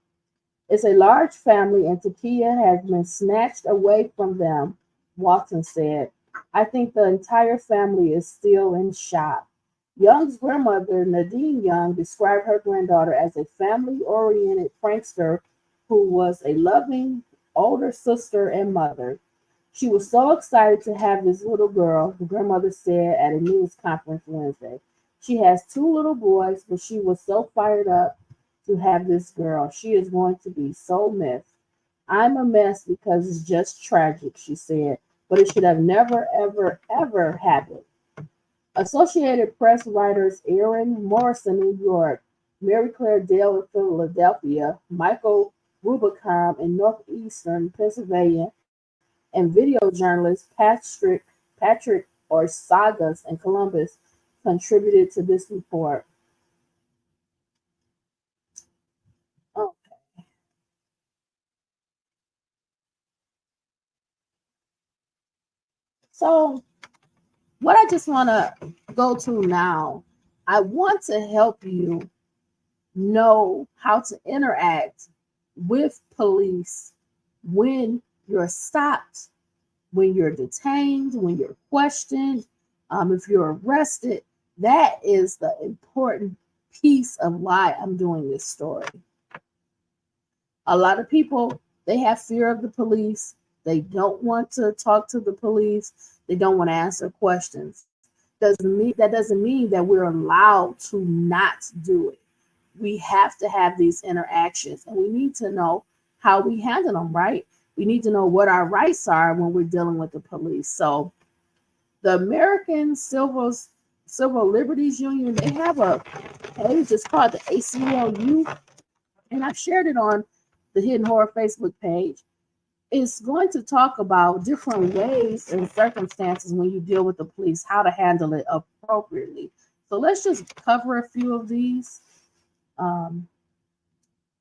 It's a large family, and Takia has been snatched away from them, Walton said. I think the entire family is still in shock. Young's grandmother, Nadine Young, described her granddaughter as a family-oriented prankster who was a loving older sister and mother. She was so excited to have this little girl, the grandmother said at a news conference Wednesday. She has 2 little boys, but she was so fired up to have this girl. She is going to be so missed. I'm a mess because it's just tragic, she said, but it should have never, ever, ever happened. Associated Press writers Aaron Morrison, New York, Mary Claire Dale in Philadelphia, Michael Rubicam in northeastern Pennsylvania, and video journalist Patrick Orsagas in Columbus contributed to this report. So, what I just want to go to now, I want to help you know how to interact with police when you're stopped, when you're detained, when you're questioned, if you're arrested. That is the important piece of why I'm doing this story. A lot of people, they have fear of the police. They don't want to talk to the police. They don't want to answer questions. That doesn't mean that we're allowed to not do it. We have to have these interactions, and we need to know how we handle them, right? We need to know what our rights are when we're dealing with the police. So the American Civil Liberties Union, they have a page. It's called the ACLU, and I've shared it on the Hidden Horror Facebook page. It's going to talk about different ways and circumstances when you deal with the police, how to handle it appropriately. So let's just cover a few of these. We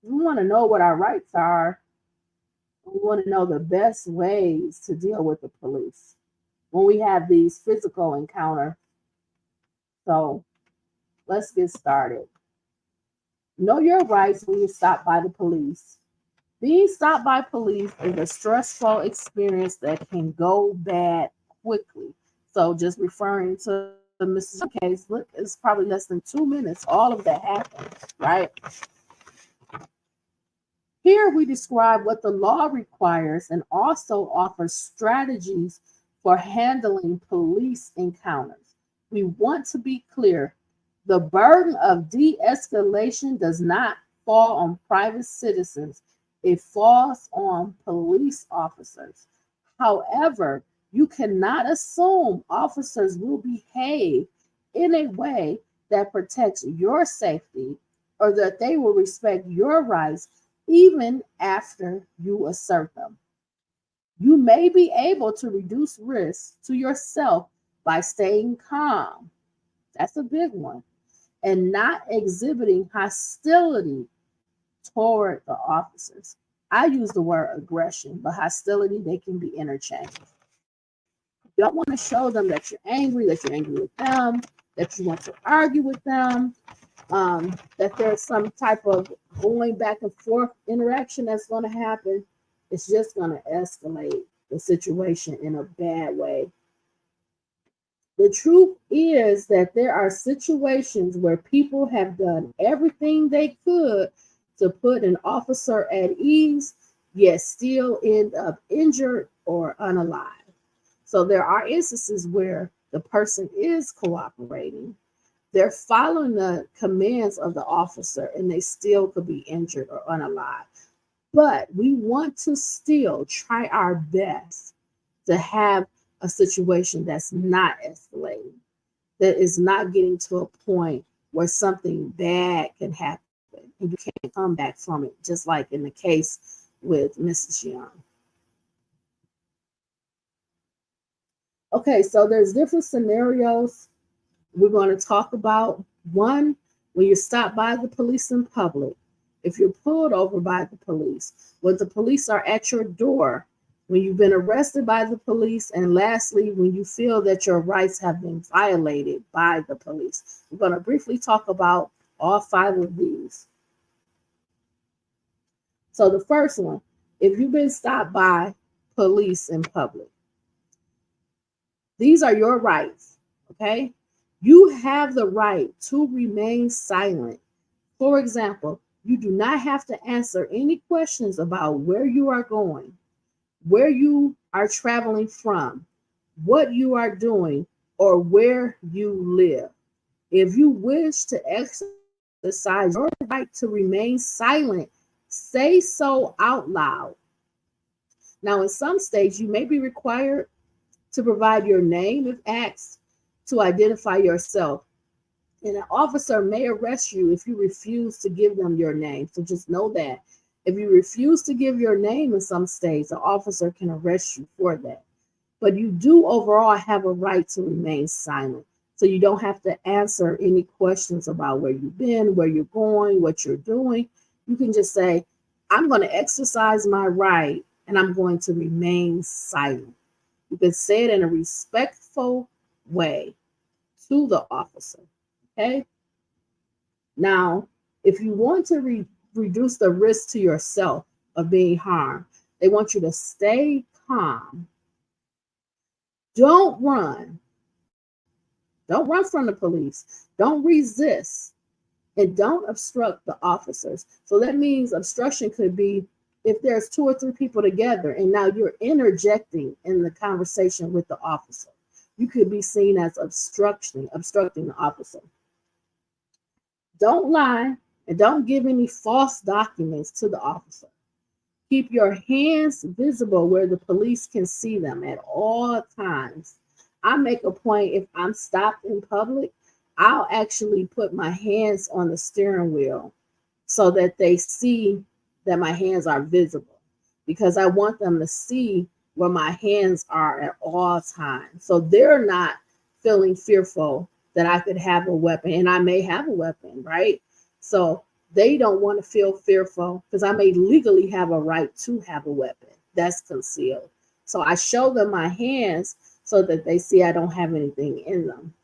want to know what our rights are. We want to know the best ways to deal with the police when we have these physical encounters. So let's get started. Know your rights when you stop by the police. Being stopped by police is a stressful experience that can go bad quickly. So just referring to the Mrs. case, look, it's probably less than 2 minutes. All of that happened, right? Here we describe what the law requires and also offer strategies for handling police encounters. We want to be clear. The burden of de-escalation does not fall on private citizens. It falls on police officers. However, you cannot assume officers will behave in a way that protects your safety or that they will respect your rights even after you assert them. You may be able to reduce risk to yourself by staying calm. That's a big one. And not exhibiting hostility toward the officers. I use the word aggression, but hostility, they can be interchanged. You don't want to show them that you're angry with them, that you want to argue with them, that there's some type of going back and forth interaction that's going to happen. It's just going to escalate the situation in a bad way. The truth is that there are situations where people have done everything they could to put an officer at ease, yet still end up injured or unalive. So there are instances where the person is cooperating. They're following the commands of the officer and they still could be injured or unalive. But we want to still try our best to have a situation that's not escalating, that is not getting to a point where something bad can happen and you can't come back from it, just like in the case with Mrs. Young. Okay, so there's different scenarios we're going to talk about. One, when you're stopped by the police in public, if you're pulled over by the police, when the police are at your door, when you've been arrested by the police, and lastly, when you feel that your rights have been violated by the police. We're going to briefly talk about all 5 of these. So the first one, if you've been stopped by police in public, these are your rights, okay? You have the right to remain silent. For example, you do not have to answer any questions about where you are going, where you are traveling from, what you are doing, or where you live. If you wish to exercise your right to remain silent, say so out loud. Now, in some states, you may be required to provide your name if asked to identify yourself. And an officer may arrest you if you refuse to give them your name. So just know that. If you refuse to give your name in some states, an officer can arrest you for that. But you do overall have a right to remain silent. So you don't have to answer any questions about where you've been, where you're going, what you're doing. You can just say, I'm going to exercise my right and I'm going to remain silent. You can say it in a respectful way to the officer. Okay. Now, if you want to reduce the risk to yourself of being harmed, they want you to stay calm. Don't run. Don't run from the police. Don't resist. And don't obstruct the officers. So that means obstruction could be if there's 2 or 3 people together and now you're interjecting in the conversation with the officer. You could be seen as obstructing the officer. Don't lie and don't give any false documents to the officer. Keep your hands visible where the police can see them at all times. I make a point if I'm stopped in public, I'll actually put my hands on the steering wheel so that they see that my hands are visible, because I want them to see where my hands are at all times. So they're not feeling fearful that I could have a weapon, and I may have a weapon, right? So they don't want to feel fearful because I may legally have a right to have a weapon that's concealed. So I show them my hands so that they see I don't have anything in them.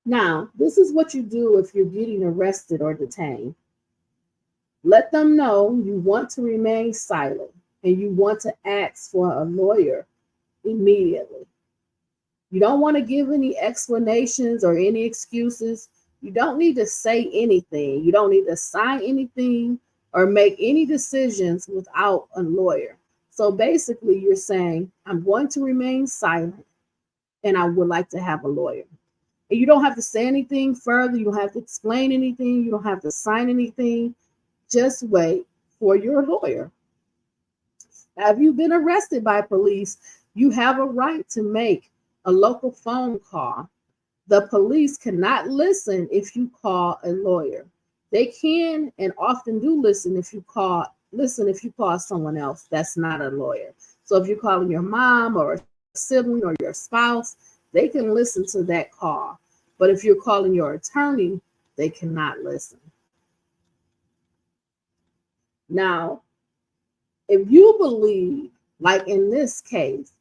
Now, this is what you do if you're getting arrested or detained. Let them know you want to remain silent and you want to ask for a lawyer immediately. You don't want to give any explanations or any excuses. You don't need to say anything. You don't need to sign anything or make any decisions without a lawyer. So basically, you're saying, I'm going to remain silent and I would like to have a lawyer. And you don't have to say anything further. You don't have to explain anything. You don't have to sign anything. Just wait for your lawyer. Have you been arrested by police? You have a right to make a local phone call. The police cannot listen if you call a lawyer. They can and often do listen if you call someone else that's not a lawyer. So if you're calling your mom or a sibling or your spouse, they can listen to that call. But if you're calling your attorney, they cannot listen. Now, if you believe, like in this case,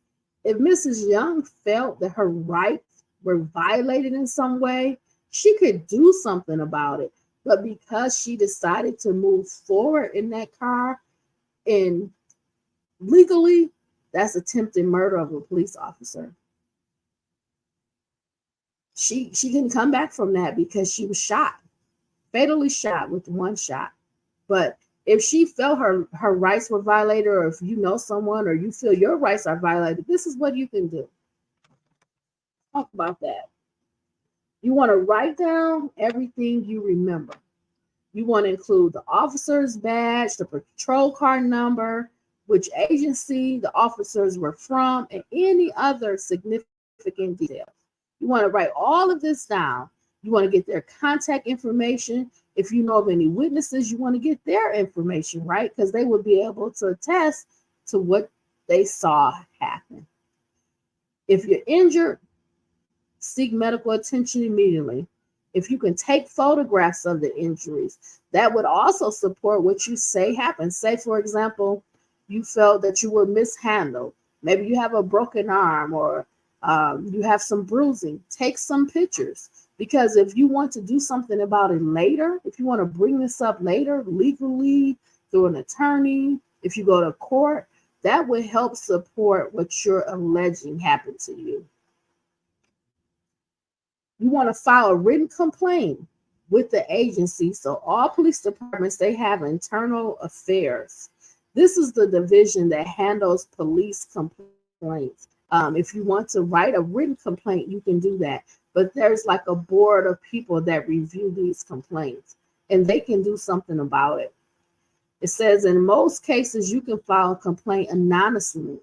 if Mrs. Young felt that her rights were violated in some way, she could do something about it. But because she decided to move forward in that car, and legally, that's attempted murder of a police officer. She didn't come back from that because she was shot, fatally shot with one shot. But if she felt her rights were violated, or if you know someone or you feel your rights are violated, this is what you can do. Talk about that. You want to write down everything you remember. You want to include the officer's badge, the patrol car number, which agency the officers were from, and any other significant details. You want to write all of this down. You want to get their contact information. If you know of any witnesses, you want to get their information, right? Because they would be able to attest to what they saw happen. If you're injured, seek medical attention immediately. If you can take photographs of the injuries, that would also support what you say happened. Say, for example, you felt that you were mishandled. Maybe you have a broken arm or you have some bruising. Take some pictures, because if you want to do something about it later, if you want to bring this up later legally through an attorney, if you go to court, that would help support what you're alleging happened to you. You want to file a written complaint with the agency. So all police departments, they have internal affairs. This is the division that handles police complaints. If you want to write a written complaint, you can do that. But there's like a board of people that review these complaints, and they can do something about it. It says in most cases, you can file a complaint anonymously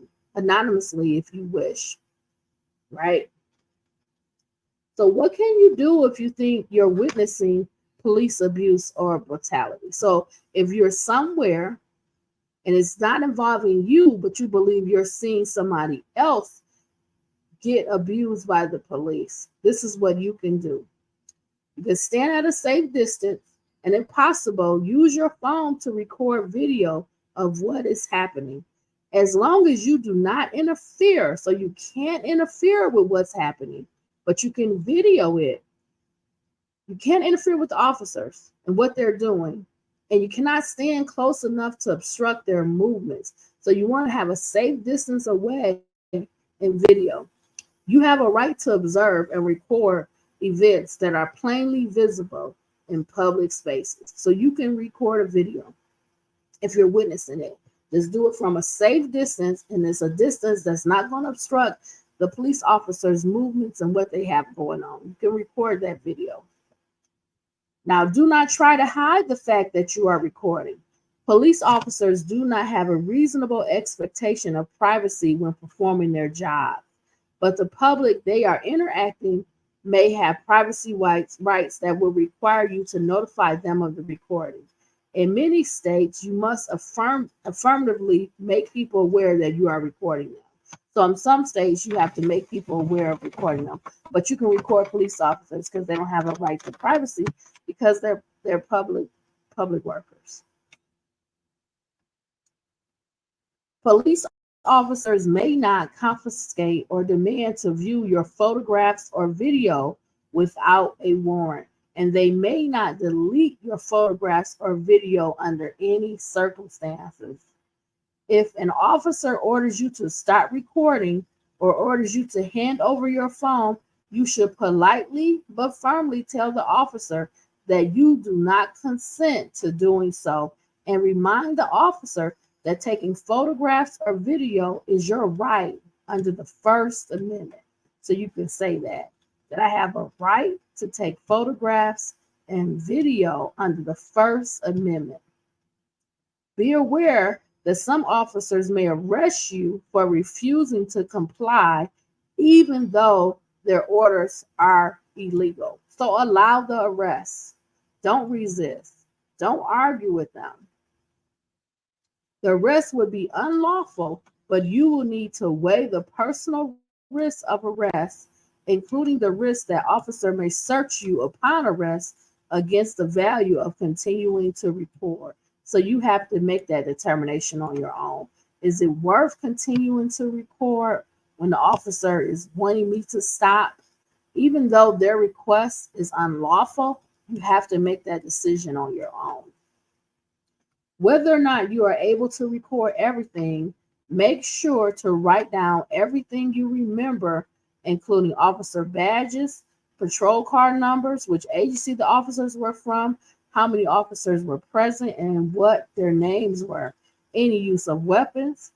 if you wish, right? So what can you do if you think you're witnessing police abuse or brutality? So if you're somewhere and it's not involving you, but you believe you're seeing somebody else get abused by the police, this is what you can do. You can stand at a safe distance, and if possible, use your phone to record video of what is happening. As long as you do not interfere, so you can't interfere with what's happening, but you can video it. You can't interfere with the officers and what they're doing, and you cannot stand close enough to obstruct their movements. So you want to have a safe distance away in video. You have a right to observe and record events that are plainly visible in public spaces. So you can record a video if you're witnessing it. Just do it from a safe distance, and it's a distance that's not going to obstruct the police officers' movements and what they have going on. You can record that video. Now, do not try to hide the fact that you are recording. Police officers do not have a reasonable expectation of privacy when performing their job, but the public they are interacting may have privacy rights that will require you to notify them of the recording. In many states, you must affirmatively make people aware that you are recording them. So in some states, you have to make people aware of recording them. But you can record police officers because they don't have a right to privacy because they're public workers. Police officers may not confiscate or demand to view your photographs or video without a warrant, and they may not delete your photographs or video under any circumstances. If an officer orders you to stop recording or orders you to hand over your phone, you should politely but firmly tell the officer that you do not consent to doing so, and remind the officer that taking photographs or video is your right under the First Amendment. So you can say that I have a right to take photographs and video under the First Amendment. Be aware that some officers may arrest you for refusing to comply, even though their orders are illegal. So allow the arrest. Don't resist. Don't argue with them. The arrest would be unlawful, but you will need to weigh the personal risks of arrest, including the risk that officer may search you upon arrest, against the value of continuing to report. So you have to make that determination on your own. Is it worth continuing to record when the officer is wanting me to stop? Even though their request is unlawful, you have to make that decision on your own. Whether or not you are able to record everything, make sure to write down everything you remember, including officer badges, patrol car numbers, which agency the officers were from, how many officers were present, and what their names were. Any use of weapons,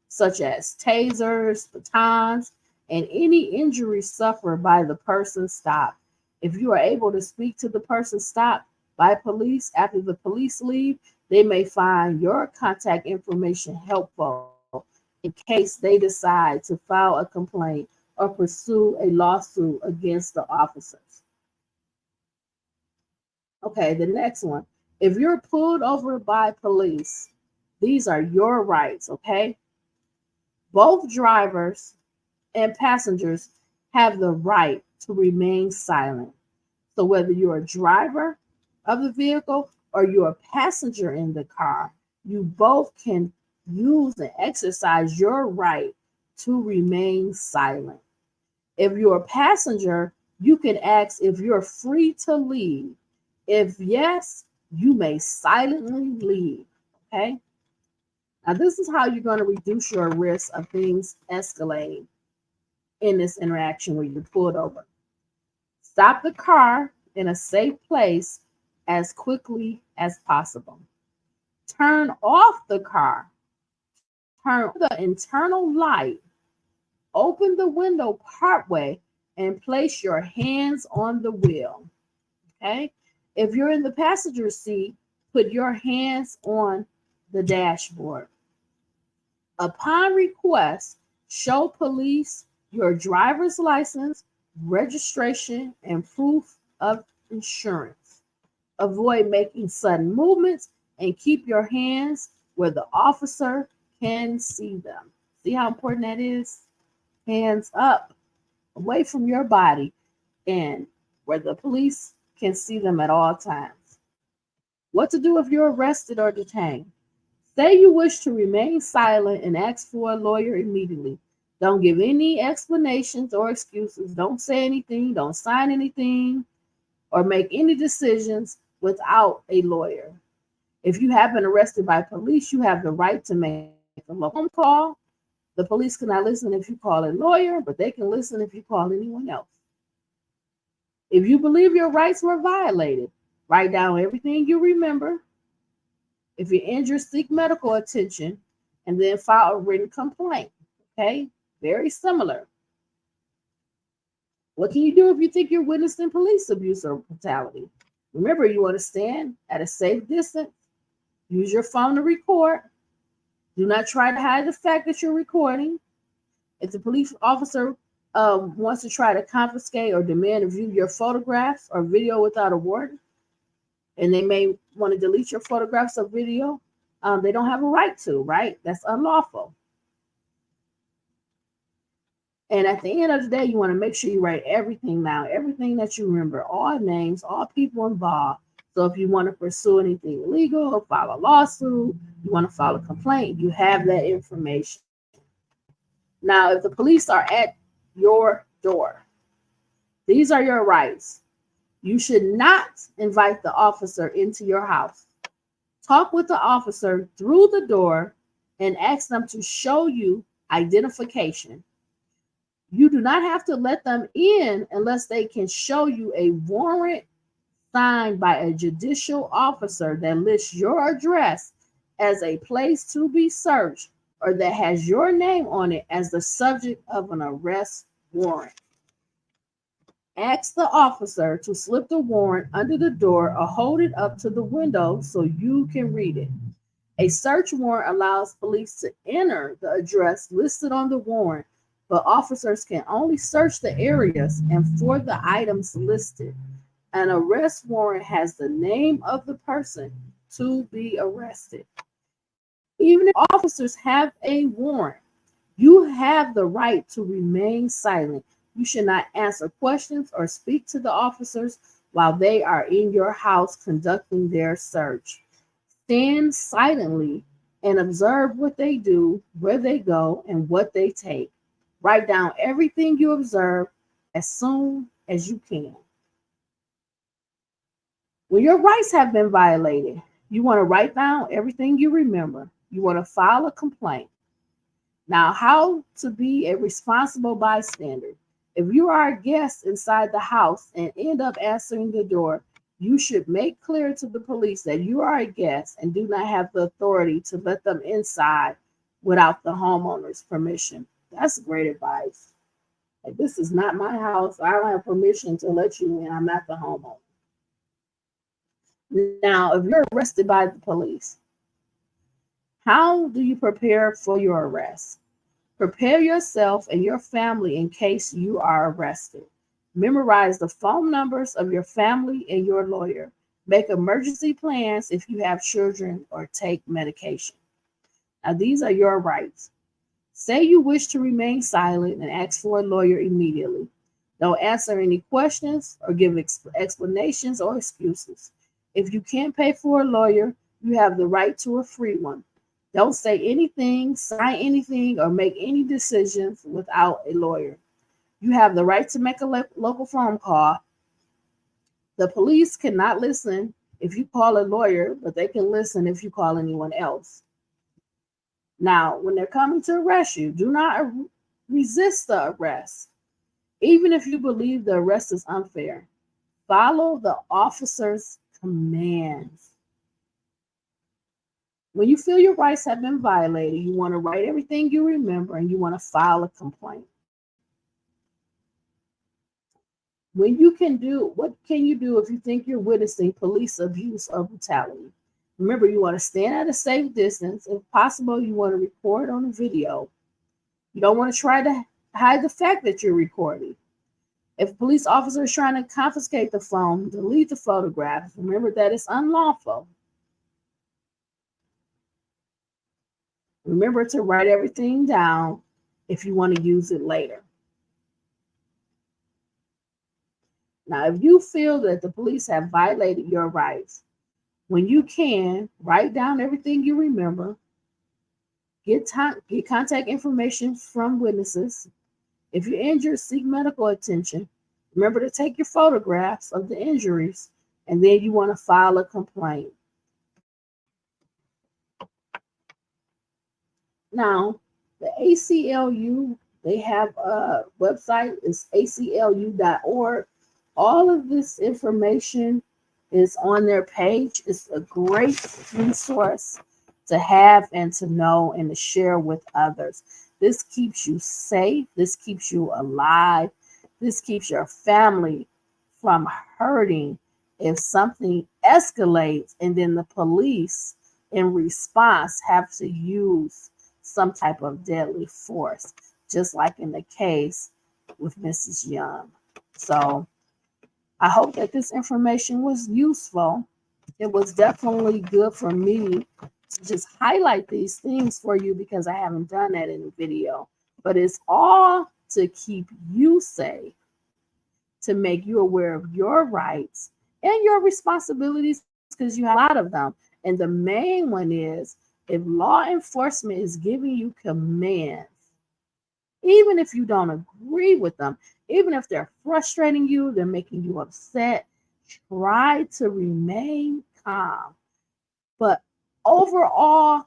such as tasers, batons, and any injury suffered by the person stopped. If you are able to speak to the person stopped by police after the police leave, they may find your contact information helpful in case they decide to file a complaint or pursue a lawsuit against the officers. Okay, the next one. If you're pulled over by police, these are your rights, okay? Both drivers and passengers have the right to remain silent. So whether you're a driver of the vehicle or you're a passenger in the car, you both can use and exercise your right to remain silent. If you're a passenger, you can ask if you're free to leave. If yes, you may silently leave, okay? Now, this is how you're going to reduce your risk of things escalating in this interaction when you're pulled over. Stop the car in a safe place as quickly as possible. Turn off the car. Turn on the internal light. Open the window partway and place your hands on the wheel, okay? If you're in the passenger seat, put your hands on the dashboard. Upon request, show police your driver's license, registration, and proof of insurance. Avoid making sudden movements and keep your hands where the officer can see them. See how important that is? Hands up, away from your body, and where the police can see them at all times. What to do if you're arrested or detained? Say you wish to remain silent and ask for a lawyer immediately. Don't give any explanations or excuses. Don't say anything. Don't sign anything or make any decisions without a lawyer. If you have been arrested by police, you have the right to make a local phone call. The police cannot listen if you call a lawyer, but they can listen if you call anyone else. If you believe your rights were violated, write down everything you remember. If you're injured, seek medical attention and then file a written complaint. Okay? Very similar. What can you do if you think you're witnessing police abuse or brutality? Remember, you want to stand at a safe distance. Use your phone to record. Do not try to hide the fact that you're recording. If the police officer wants to try to confiscate or demand to view your photographs or video without a warrant, and they may want to delete your photographs or video, they don't have a right to, right? That's unlawful. And at the end of the day, you want to make sure you write everything down, everything that you remember, all names, all people involved. So if you want to pursue anything illegal, file a lawsuit, you want to file a complaint, you have that information. Now, if the police are at your door, these are your rights. You should not invite the officer into your house. Talk with the officer through the door and ask them to show you identification. You do not have to let them in unless they can show you a warrant signed by a judicial officer that lists your address as a place to be searched or that has your name on it as the subject of an arrest warrant. Ask the officer to slip the warrant under the door or hold it up to the window so you can read it. A search warrant allows police to enter the address listed on the warrant, but officers can only search the areas and for the items listed. An arrest warrant has the name of the person to be arrested. Even if officers have a warrant, you have the right to remain silent. You should not answer questions or speak to the officers while they are in your house conducting their search. Stand silently and observe what they do, where they go, and what they take. Write down everything you observe as soon as you can. When your rights have been violated, you want to write down everything you remember. You want to file a complaint. Now, how to be a responsible bystander. If you are a guest inside the house and end up answering the door, you should make clear to the police that you are a guest and do not have the authority to let them inside without the homeowner's permission. That's great advice. Like, this is not my house. I don't have permission to let you in. I'm not the homeowner. Now, if you're arrested by the police, how do you prepare for your arrest? Prepare yourself and your family in case you are arrested. Memorize the phone numbers of your family and your lawyer. Make emergency plans if you have children or take medication. Now, these are your rights. Say you wish to remain silent and ask for a lawyer immediately. Don't answer any questions or give explanations or excuses. If you can't pay for a lawyer, you have the right to a free one. Don't say anything, sign anything, or make any decisions without a lawyer. You have the right to make a local phone call. The police cannot listen if you call a lawyer, but they can listen if you call anyone else. Now, when they're coming to arrest you, do not resist the arrest. Even if you believe the arrest is unfair, follow the officer's commands. When you feel your rights have been violated, you want to write everything you remember and you want to file a complaint. What can you do if you think you're witnessing police abuse or brutality? Remember, you want to stand at a safe distance. If possible, you want to record on a video. You don't want to try to hide the fact that you're recording. If a police officer is trying to confiscate the phone, delete the photographs. Remember that it's unlawful. Remember to write everything down if you want to use it later. Now, if you feel that the police have violated your rights, when you can, write down everything you remember, Get contact information from witnesses. If you're injured, seek medical attention. Remember to take your photographs of the injuries, and then you want to file a complaint. Now, the ACLU, they have a website, it's aclu.org. All of this information is on their page. It's a great resource to have and to know and to share with others. This keeps you safe. This keeps you alive. This keeps your family from hurting if something escalates and then the police in response have to use some type of deadly force, just like in the case with Mrs. Young. So I hope that this information was useful. It was definitely good for me to just highlight these things for you because I haven't done that in a video. But it's all to keep you safe, to make you aware of your rights and your responsibilities because you have a lot of them. And the main one is if law enforcement is giving you commands, even if you don't agree with them, even if they're frustrating you, they're making you upset, try to remain calm. But overall,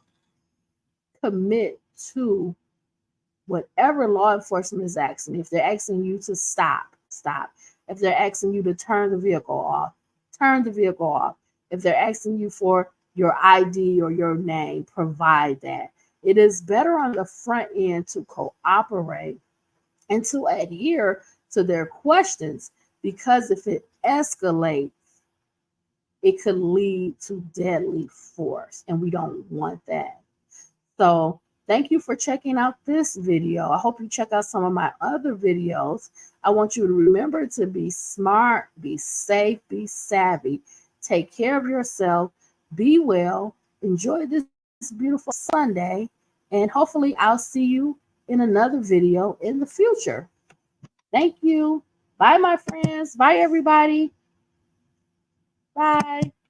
commit to whatever law enforcement is asking. If they're asking you to stop, stop. If they're asking you to turn the vehicle off, turn the vehicle off. If they're asking you for your ID or your name, provide that. It is better on the front end to cooperate and to adhere to their questions because if it escalates, it could lead to deadly force, and we don't want that. So thank you for checking out this video. I hope you check out some of my other videos. I want you to remember to be smart, be safe, be savvy. Take care of yourself. Be well. Enjoy this beautiful Sunday. And hopefully I'll see you in another video in the future. Thank you. Bye, my friends. Bye, everybody. Bye.